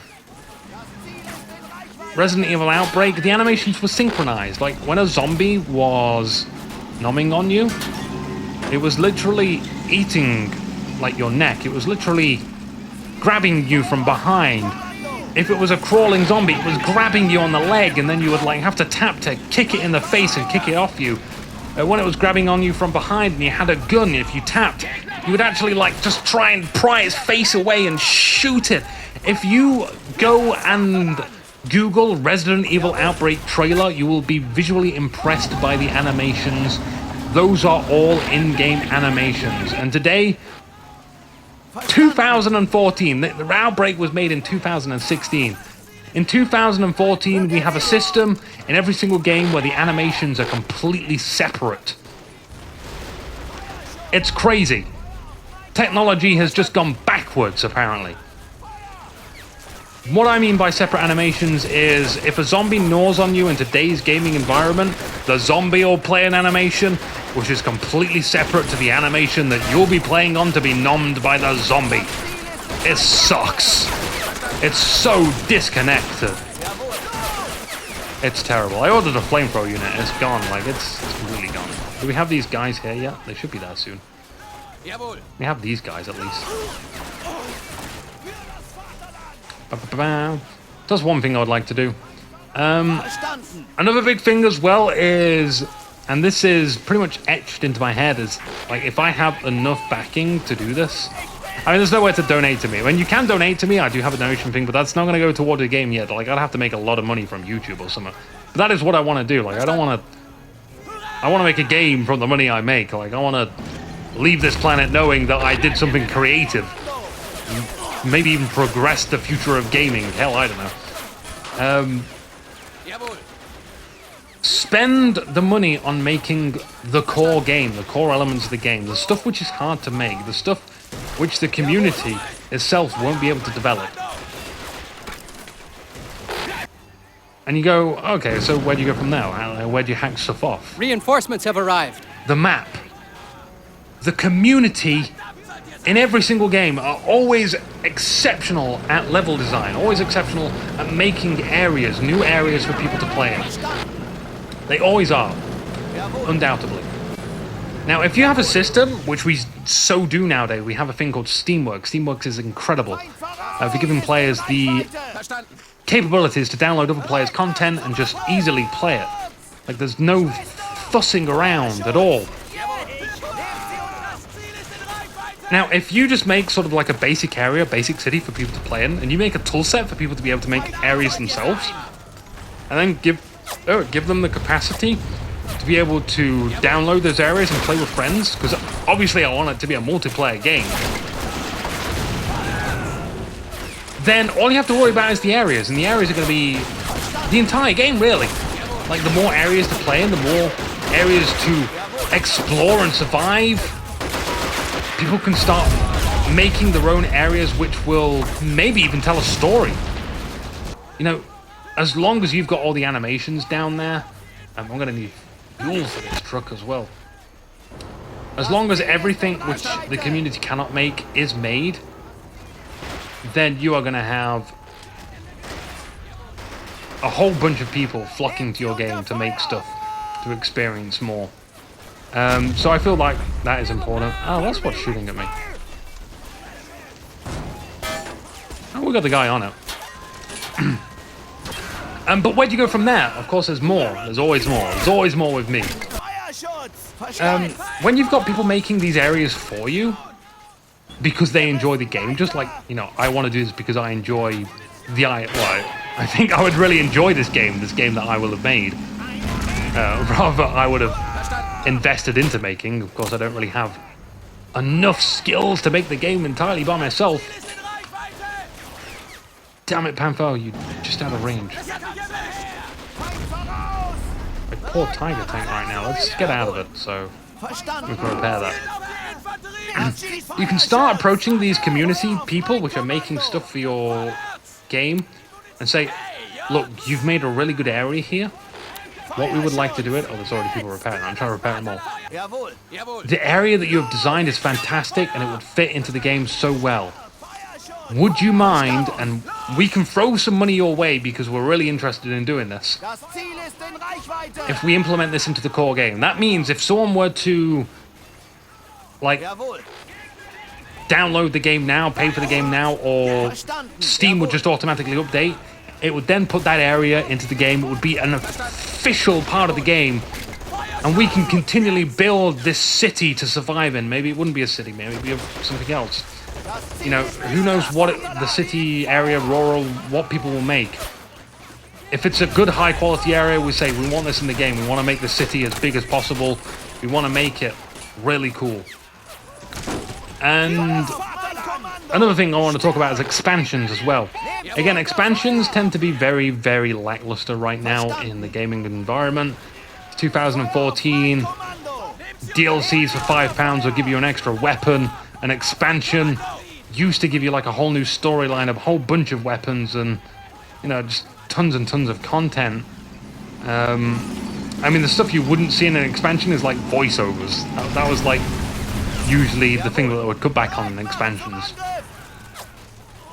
Resident Evil Outbreak, the animations were synchronized. Like, when a zombie was nomming on you, it was literally eating, like, your neck. It was literally grabbing you from behind. If it was a crawling zombie, it was grabbing you on the leg, and then you would, like, have to tap to kick it in the face and kick it off you. When it was grabbing on you from behind and you had a gun, if you tapped, you would actually, like, just try and pry its face away and shoot it. If you go and Google Resident Evil Outbreak trailer, you will be visually impressed by the animations. Those are all in-game animations. And today, 2014, the Outbreak was made in 2016. In 2014, we have a system in every single game where the animations are completely separate. It's crazy. Technology has just gone backwards, apparently. What I mean by separate animations is, if a zombie gnaws on you in today's gaming environment, the zombie will play an animation which is completely separate to the animation that you'll be playing on to be nommed by the zombie. It sucks. It's so disconnected. It's terrible. I ordered a flamethrower unit. It's gone. Like, it's completely gone. Do we have these guys here yet? They should be there soon. We have these guys, at least. That's one thing I would like to do. Another big thing as well is, and this is pretty much etched into my head, is, like, if I have enough backing to do this, I mean, there's nowhere to donate to me. When you can donate to me, I do have a donation thing, but that's not going to go toward the game yet. Like, I'd have to make a lot of money from YouTube or something. But that is what I want to do. Like, I want to make a game from the money I make. Like, I want to leave this planet knowing that I did something creative. Maybe even progress the future of gaming. Hell, I don't know. Spend the money on making the core game, the core elements of the game, the stuff which is hard to make, the stuff which the community itself won't be able to develop. And you go, okay, so where do you go from now? Where do you hack stuff off? Reinforcements have arrived. The map. The community in every single game are always exceptional at level design, always exceptional at making areas, new areas for people to play in. They always are, undoubtedly. Now, if you have a system, which we so do nowadays, we have a thing called Steamworks. Steamworks is incredible. For giving players the capabilities to download other players' content and just easily play it. Like, there's no fussing around at all. Now, if you just make sort of like a basic area, basic city for people to play in, and you make a tool set for people to be able to make areas themselves, and then give them the capacity to be able to download those areas and play with friends, because obviously I want it to be a multiplayer game, then all you have to worry about is the areas, and the areas are going to be the entire game, really. Like, the more areas to play in, the more areas to explore and survive. People can start making their own areas which will maybe even tell a story. You know, as long as you've got all the animations down there, I'm going to need fuel for this truck as well. As long as everything which the community cannot make is made, then you are going to have a whole bunch of people flocking to your game to make stuff, to experience more. So I feel like that is important. Oh, that's what's shooting at me. Oh, we got the guy on it. But where do you go from there? Of course, there's more. There's always more. There's always more with me. When you've got people making these areas for you, because they enjoy the game, just like, you know, I want to do this because I enjoy I think I would really enjoy this game that I will have made. Rather, I would have invested into making. Of course, I don't really have enough skills to make the game entirely by myself. Damn it, Panther, you just out of range. My poor tiger tank right now. Let's get out of it so we can repair that. You can start approaching these community people which are making stuff for your game and say, look, you've made a really good area here. What we would like to do it... Oh, there's already people repairing. I'm trying to repair them all. The area that you have designed is fantastic and it would fit into the game so well. Would you mind, and we can throw some money your way because we're really interested in doing this, if we implement this into the core game? That means if someone were to, like, download the game now, pay for the game now, or Steam would just automatically update, it would then put that area into the game. It would be an official part of the game, and we can continually build this city to survive in. Maybe it wouldn't be a city, maybe it would be something else. You know, who knows what the city area, rural, what people will make. If it's a good high quality area, we say we want this in the game. We want to make the city as big as possible. We want to make it really cool. And another thing I want to talk about is expansions as well. Again, expansions tend to be very, very lackluster right now in the gaming environment. It's 2014. DLCs for £5 will give you an extra weapon. An expansion used to give you like a whole new storyline of a whole bunch of weapons and, you know, just tons and tons of content. I mean, the stuff you wouldn't see in an expansion is like voiceovers. That was like usually the thing that I would cut back on in expansions.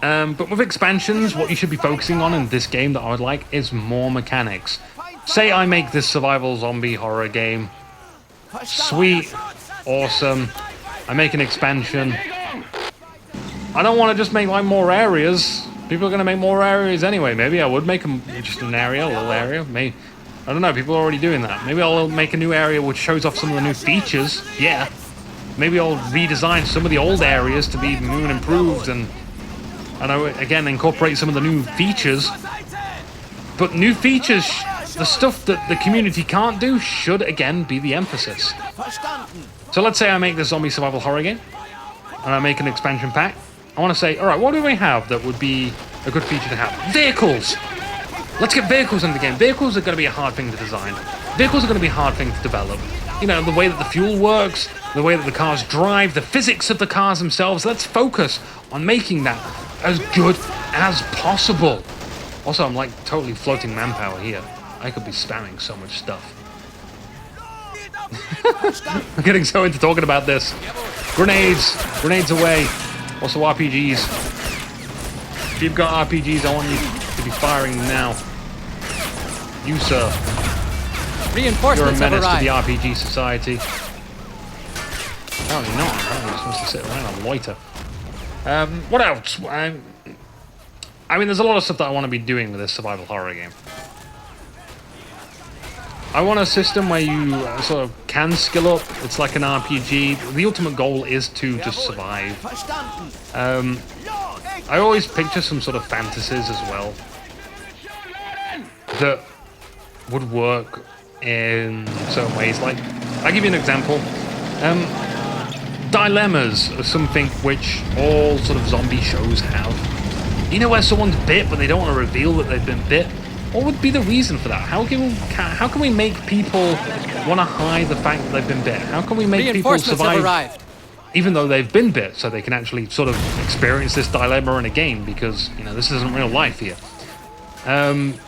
But with expansions, what you should be focusing on in this game that I would like is more mechanics. Say I make this survival zombie horror game. Sweet. Awesome. I make an expansion. I don't want to just make like more areas. People are going to make more areas anyway. Maybe I would make them just an area, a little area. Maybe, I don't know, people are already doing that. Maybe I'll make a new area which shows off some of the new features. Yeah. Maybe I'll redesign some of the old areas to be new and improved and I again incorporate some of the new features. But new features the stuff that the community can't do should again be the emphasis. Verstanden. So let's say I make this zombie survival horror game, and I make an expansion pack. I want to say, all right, what do we have that would be a good feature to have? Vehicles! Let's get vehicles in the game. Vehicles are going to be a hard thing to design. Vehicles are going to be a hard thing to develop. You know, the way that the fuel works, the way that the cars drive, the physics of the cars themselves. Let's focus on making that as good as possible. Also, I'm like totally floating manpower here. I could be spamming so much stuff. I'm getting so into talking about this. Grenades! Grenades away! Also RPGs. If you've got RPGs, I want you to be firing them now. You, sir. You're a Reinforcements have menace to the arrived. RPG society. Apparently not. Apparently you're supposed to sit around and loiter. What else? I mean, there's a lot of stuff that I want to be doing with this survival horror game. I want a system where you sort of can skill up. It's like an RPG. The ultimate goal is to just survive. Verstanden. I always picture some sort of fantasies as well that would work in certain ways. Like, I'll give you an example. Dilemmas are something which all sort of zombie shows have. You know, where someone's bit but they don't want to reveal that they've been bit? What would be the reason for that? How can we make people want to hide the fact that they've been bit? How can we make people Reinforcements have survive arrived. even though they've been bit, so they can actually sort of experience this dilemma in a game, because, you know, this isn't real life here. And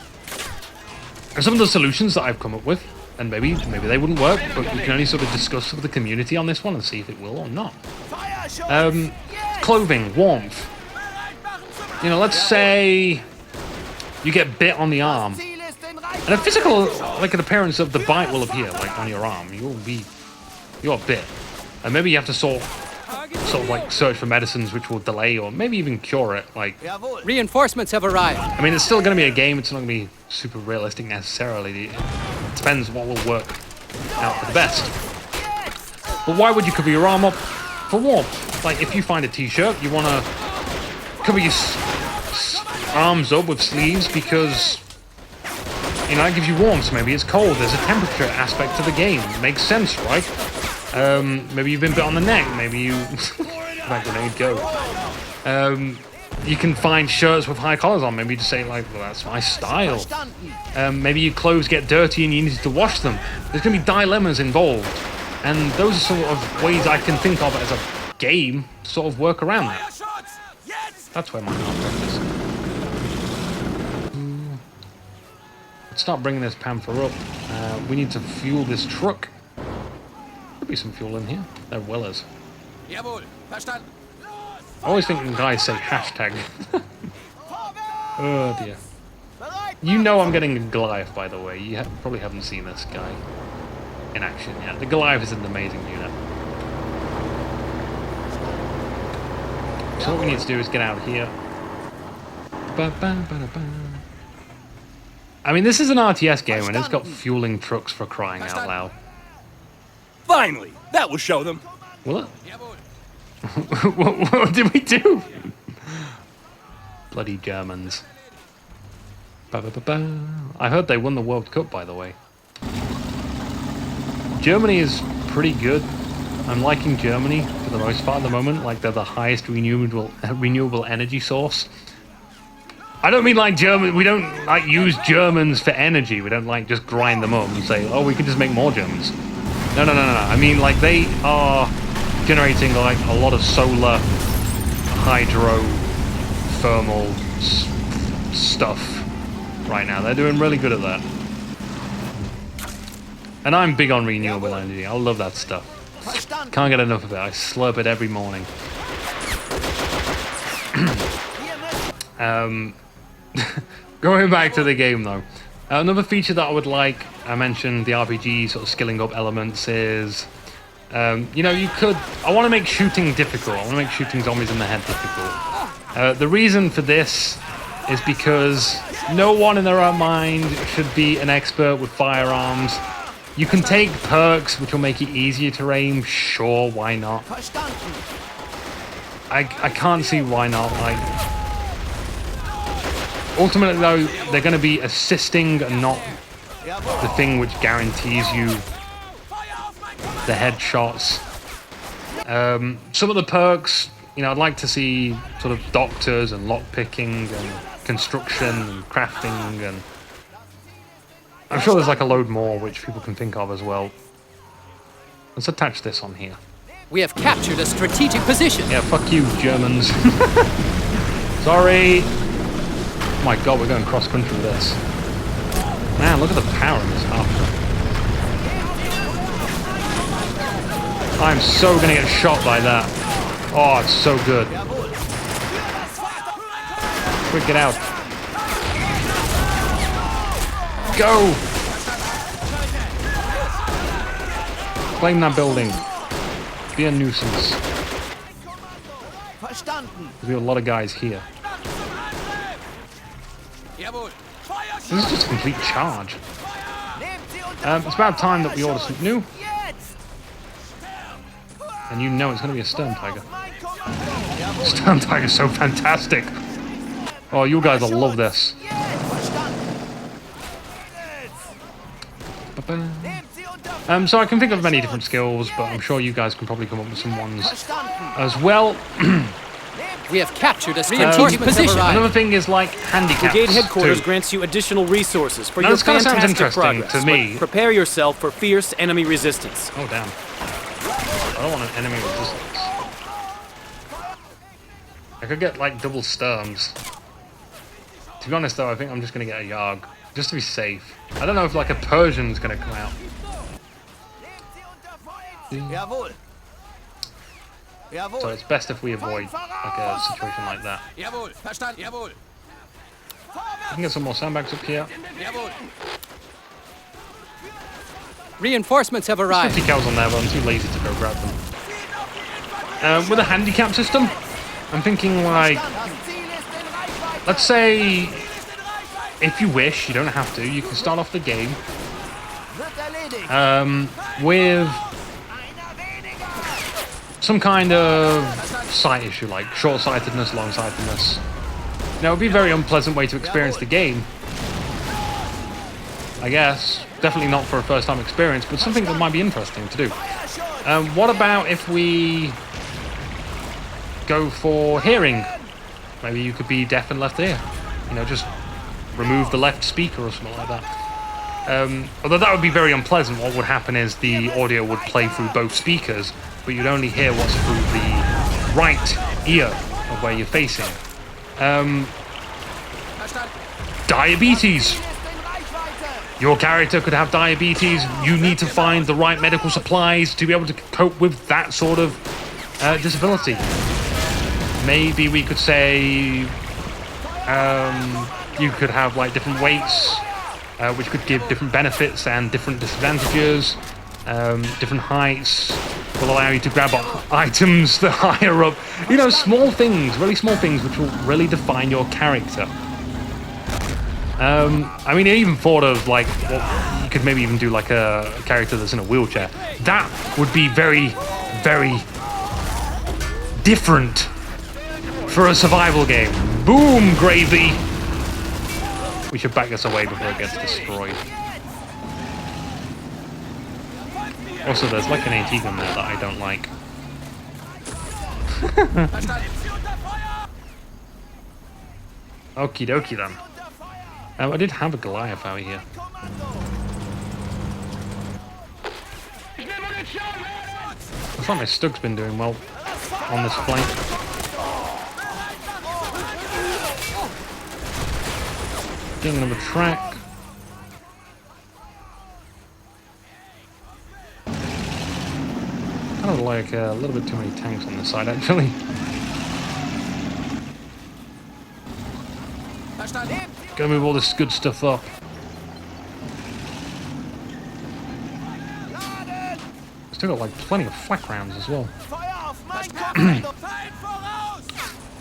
some of the solutions that I've come up with, and maybe they wouldn't work, but we can only sort of discuss with the community on this one and see if it will or not. Clothing, warmth. You know, let's say you get bit on the arm, and a physical, like an appearance of the bite will appear, like on your arm. You're bit. And maybe you have to sort of like search for medicines which will delay or maybe even cure it. Like, Jawohl. Reinforcements have arrived. I mean, it's still going to be a game. It's not going to be super realistic necessarily. It depends what will work out for the best. But why would you cover your arm up? For warmth. Like, if you find a t-shirt, you want to cover your arms up with sleeves because, you know, that gives you warmth. So maybe it's cold. There's a temperature aspect to the game. It makes sense, right? Maybe you've been bit on the neck. Maybe you... that grenade go. You can find shirts with high collars on. Maybe you just say, like, well, that's my style. Maybe your clothes get dirty and you need to wash them. There's going to be dilemmas involved. And those are sort of ways I can think of as a game to sort of work around that. That's where my heart is. Let's start bringing this panther up. We need to fuel this truck. Be some fuel in here. There well is. Jawohl. Verstanden. I always think when guys say hashtag. Oh dear. You know I'm getting a Goliath, by the way. You probably haven't seen this guy in action yet. The Goliath is an amazing unit. So what we need to do is get out of here. I mean, this is an RTS game and it's got fueling trucks for crying out loud. Finally, that will show them. Will it? what did we do? Bloody Germans. I heard they won the World Cup, by the way. Germany is pretty good. I'm liking Germany for the most part at the moment. Like, they're the highest renewable energy source. I don't mean like German. We don't like use Germans for energy. We don't like just grind them up and say, oh, we can just make more Germans. No. I mean, like, they are generating, like, a lot of solar, hydro, thermal stuff right now. They're doing really good at that. And I'm big on renewable energy. I love that stuff. Can't get enough of it. I slurp it every morning. Going back to the game, though. Another feature that I would like, I mentioned the RPG sort of skilling up elements, is, you know, I want to make shooting difficult. I want to make shooting zombies in the head difficult. The reason for this is because no one in their own mind should be an expert with firearms. You can take perks, which will make it easier to aim. Sure, why not? I can't see why not. Like, ultimately, though, they're going to be assisting and not the thing which guarantees you the headshots. Some of the perks, you know, I'd like to see sort of doctors and lockpicking and construction and crafting, and I'm sure there's like a load more which people can think of as well. Let's attach this on here. We have captured a strategic position. Yeah, fuck you, Germans. Sorry. Oh my god, we're going cross-country with this. Man, look at the power in this after. I'm so gonna get shot by that. Oh, it's so good. Quick, get out. Go! Claim that building. Be a nuisance. We have a lot of guys here. This is just a complete charge. It's about time that we order something new. And you know it's going to be a Stern Tiger. Stern Tiger's so fantastic. Oh, you guys will love this. So I can think of many different skills, but I'm sure you guys can probably come up with some ones as well. We have captured a strategic position. Another thing is like handicaps. Brigade headquarters too. grants you additional resources for Now, your this kinda sounds fantastic interesting progress. to me. But prepare yourself for fierce enemy resistance. Oh damn! I don't want an enemy resistance. I could get like double Sturms. To be honest though, I think I'm just gonna get a Yarg just to be safe. I don't know if like a Persian's gonna come out. Jawohl. Jawohl. So it's best if we avoid like a situation like that. Jawohl. Verstanden. Jawohl. I can get some more sandbags up here. Jawohl. Reinforcements have arrived. 50 cows on there, but I'm too lazy to go grab them. With a handicap system, I'm thinking like, let's say, if you wish, you don't have to, you can start off the game with some kind of sight issue, like short-sightedness, long-sightedness. Now, it would be a very unpleasant way to experience the game, I guess. Definitely not for a first-time experience, but something that might be interesting to do. What about if we go for hearing? Maybe you could be deaf and left ear. You know, just remove the left speaker or something like that. Although that would be very unpleasant, what would happen is the audio would play through both speakers, but you'd only hear what's through the right ear of where you're facing. Diabetes! Your character could have diabetes. You need to find the right medical supplies to be able to cope with that sort of disability. Maybe we could say you could have like different weights, which could give different benefits and different disadvantages. Different heights will allow you to grab items that are higher up. You know, small things, really small things, which will really define your character. I mean, I even thought of like, well, you could maybe even do like a character that's in a wheelchair. That would be very, very different for a survival game. Boom, gravy! We should back this away before it gets destroyed. Also, there's like an AT gun there that I don't like. Okie dokie then. I did have a Goliath out here. Looks like my Stug's been doing well on this flank. Getting another track. Kind of like a little bit too many tanks on this side, actually. Gotta move all this good stuff up. Still got like plenty of flak rounds as well.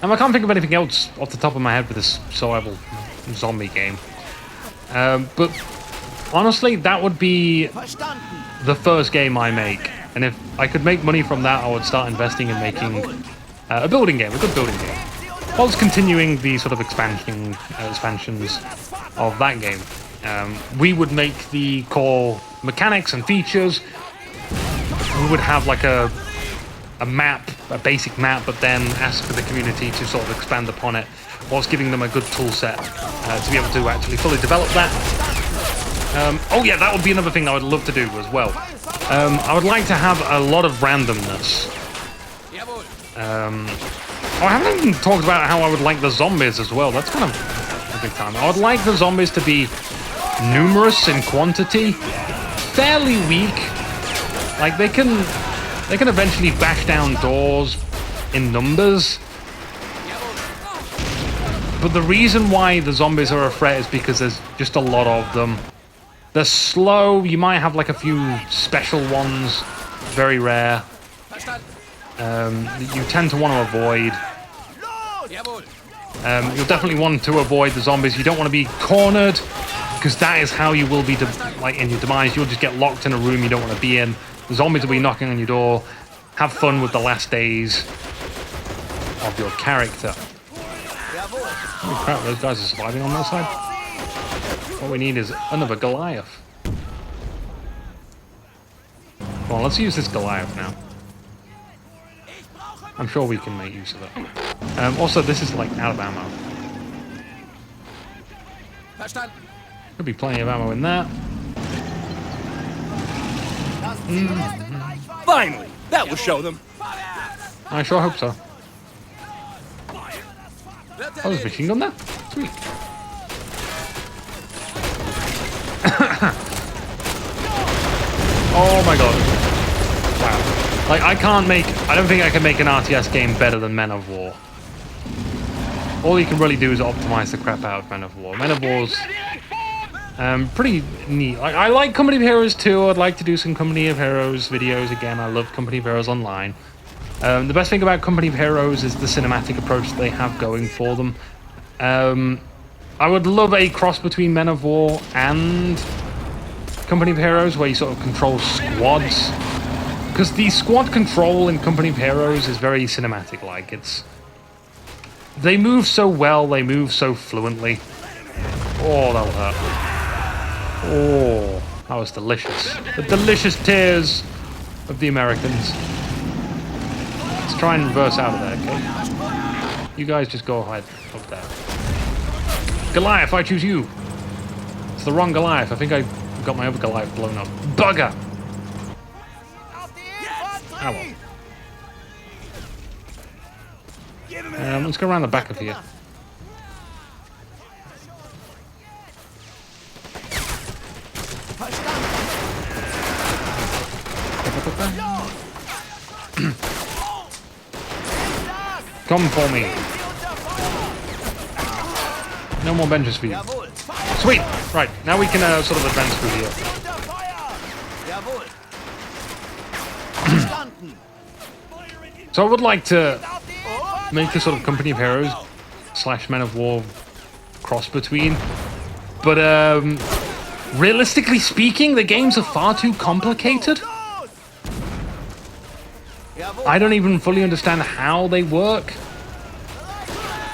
And I can't think of anything else off the top of my head with this survival zombie game. But honestly, that would be the first game I make. And if I could make money from that, I would start investing in making a building game, a good building game. Whilst continuing the sort of expansions of that game. We would make the core mechanics and features. We would have like a map, a basic map, but then ask for the community to sort of expand upon it, whilst giving them a good tool set to be able to actually fully develop that. Oh yeah, that would be another thing I would love to do as well. I would like to have a lot of randomness. I haven't even talked about how I would like the zombies as well. That's kind of a big time. I would like the zombies to be numerous in quantity, fairly weak. Like they can eventually bash down doors in numbers. But the reason why the zombies are a threat is because there's just a lot of them. They're slow. You might have like a few special ones, very rare. You tend to want to avoid. You'll definitely want to avoid the zombies. You don't want to be cornered, because that is how you will be like in your demise. You'll just get locked in a room you don't want to be in. The zombies will be knocking on your door. Have fun with the last days of your character. Holy crap, those guys are surviving on that side. What we need is another Goliath. Come on, let's use this Goliath now. I'm sure we can make use of it. Also, this is like out of ammo. Could be plenty of ammo in that. Finally! That will show them. I sure hope so. Oh, there's a machine gun there? Sweet. Oh my god. Wow. Like, I don't think I can make an RTS game better than Men of War. All you can really do is optimize the crap out of Men of War. Men of War's pretty neat. Like, I like Company of Heroes too. I'd like to do some Company of Heroes videos again. I love Company of Heroes Online. The best thing about Company of Heroes is the cinematic approach they have going for them. I would love a cross between Men of War and Company of Heroes, where you sort of control squads. Because the squad control in Company of Heroes is very cinematic-like. They move so well, they move so fluently. Oh, that'll hurt. Oh, that was delicious. The delicious tears of the Americans. Let's try and reverse out of there, okay? You guys just go ahead up there. Goliath, I choose you. It's the wrong Goliath. I think I got my other Goliath blown up. Bugger! Oh well. Let's go around the back of here. Come for me. No more benches for you. Sweet! Right, now we can sort of advance through here. So I would like to make a sort of Company of Heroes / Men of War cross between. But realistically speaking, the games are far too complicated. I don't even fully understand how they work.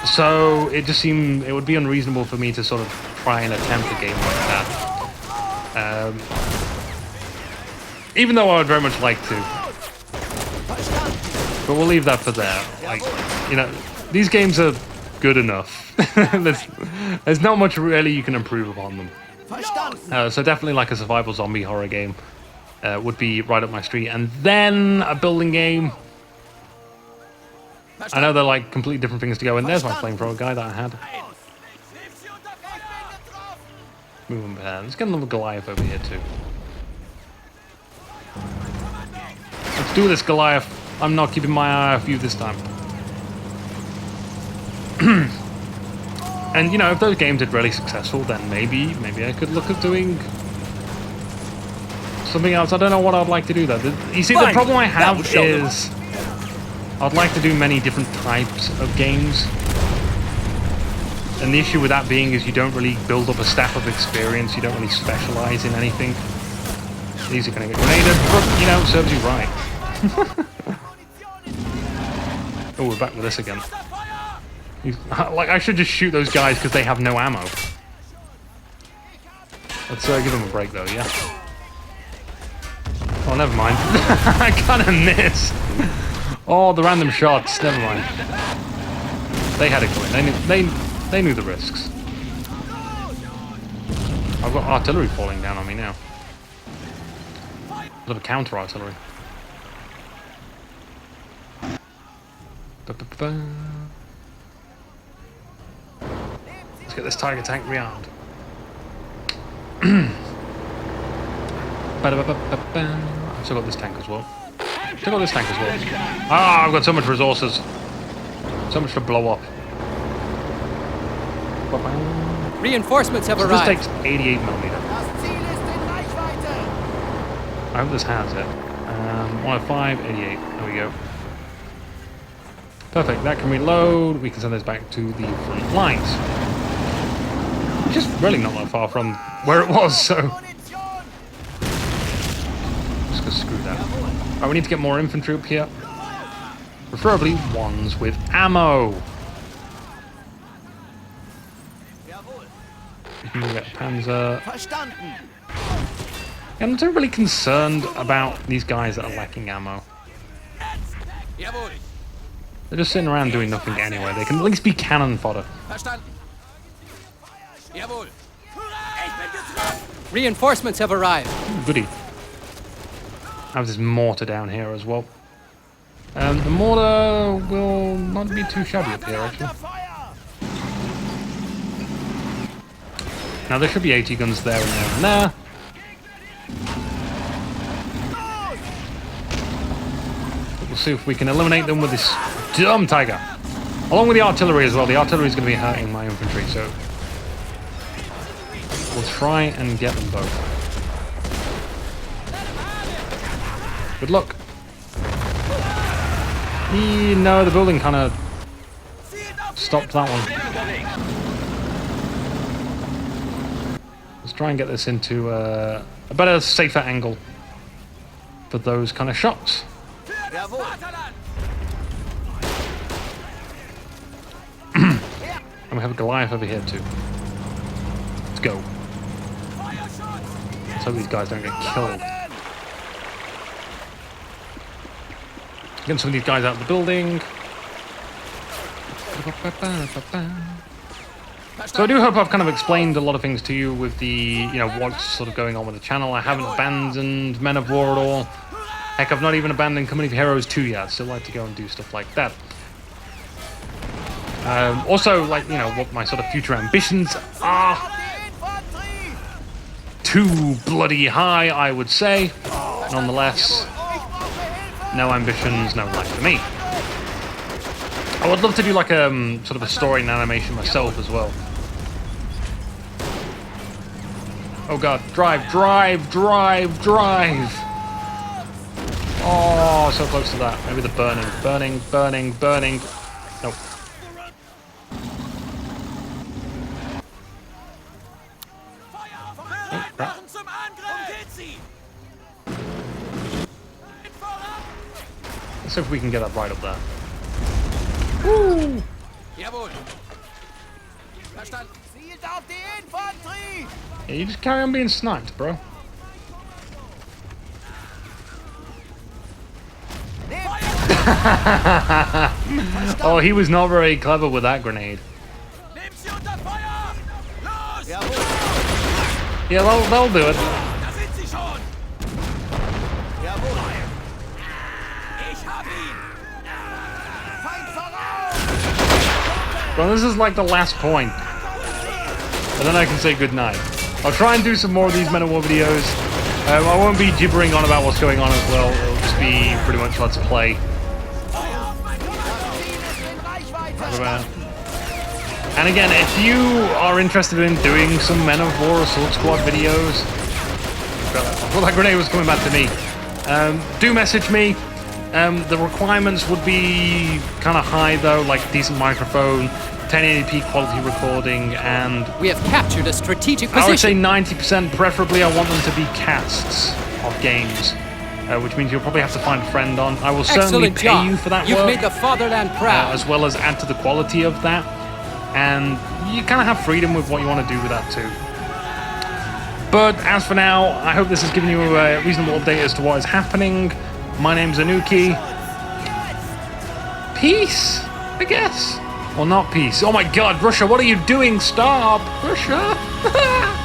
So it just seemed it would be unreasonable for me to sort of try and attempt a game like that. Even though I would very much like to. But we'll leave that for there. Like, you know, these games are good enough. there's not much really you can improve upon them. So definitely like a survival zombie horror game would be right up my street. And then a building game. I know they're like completely different things to go in. There's my flamethrower guy that I had. Moving behind. Let's get another Goliath over here too. Let's do this, Goliath. I'm not keeping my eye off you this time. And you know, if those games are really successful, then maybe I could look at doing something else. I don't know what I'd like to do though. You see, the problem I have is I'd like to do many different types of games. And the issue with that being is you don't really build up a stack of experience. You don't really specialize in anything. These are going to get grenaded, but you know, it serves you right. Oh, we're back with this again. Like, I should just shoot those guys because they have no ammo. Let's give him a break though, yeah? Oh, never mind. I kind of missed. Oh, the random shots. Never mind. They had it going. They knew the risks. I've got artillery falling down on me now. A little counter artillery. Let's get this Tiger tank rearmed. I've still got this tank as well. Ah, I've got so much resources. So much to blow up. Reinforcements have So arrived. this takes 88mm. I hope this has it. 105, 88. There we go. Perfect. That can reload. We can send this back to the front lines. Just really not that far from where it was, so... Just gonna screw that. Alright, we need to get more infantry up here. Preferably ones with ammo. We can get Panzer. I'm not really concerned about these guys that are lacking ammo. They're just sitting around doing nothing anyway. They can at least be cannon fodder. Reinforcements have arrived. Ooh, goody. I have this mortar down here as well. The mortar will not be too shabby up here, actually. Now, there should be 80 guns there and there and there. But we'll see if we can eliminate them with this dumb Tiger. Along with the artillery as well. The artillery is going to be hurting my infantry, so... we'll try and get them both. Good luck. No, the building kind of stopped that one. Let's try and get this into a better, safer angle for those kind of shots. And we have a Goliath over here too. Let's go. Let's hope these guys don't get killed. Getting some of these guys out of the building. So I do hope I've kind of explained a lot of things to you with the, you know, what's sort of going on with the channel. I haven't abandoned Men of War at all. Heck, I've not even abandoned Company of Heroes 2 yet. Still like to go and do stuff like that. Also, like, you know, what my sort of future ambitions are. Too bloody high, I would say. Nonetheless, no ambitions, no life for me. I would love to do like a sort of a story and animation myself as well. Oh god, drive, drive, drive, drive! Oh, so close to that. Maybe the burning, burning, burning, burning. Nope. Oh, crap. Let's see if we can get that right up there. Woo! Jawohl. Verstanden. Zielt auf die Infanterie. Yeah, you just carry on being sniped, bro. Oh, he was not very clever with that grenade. Yeah, they'll do it. Bro, this is like the last point. And then I can say goodnight. I'll try and do some more of these Men of War videos. I won't be gibbering on about what's going on as well. It'll just be pretty much let's play. And again, if you are interested in doing some Men of War Assault Squad videos, well, that grenade was coming back to me. Do message me. The requirements would be kind of high though, like decent microphone, 1080p quality recording, and We have captured a strategic I would say position. 90%. Preferably, I want them to be casts of games, which means you'll probably have to find a friend on. I will certainly Excellent pay job. you for that You've work, made the fatherland proud. as well as add to the quality of that. And you kind of have freedom with what you want to do with that too. But as for now, I hope this has given you a reasonable update as to what is happening. My name's Anuki. Peace, I guess. Or not peace. Oh my god, Russia, what are you doing? Stop! Russia!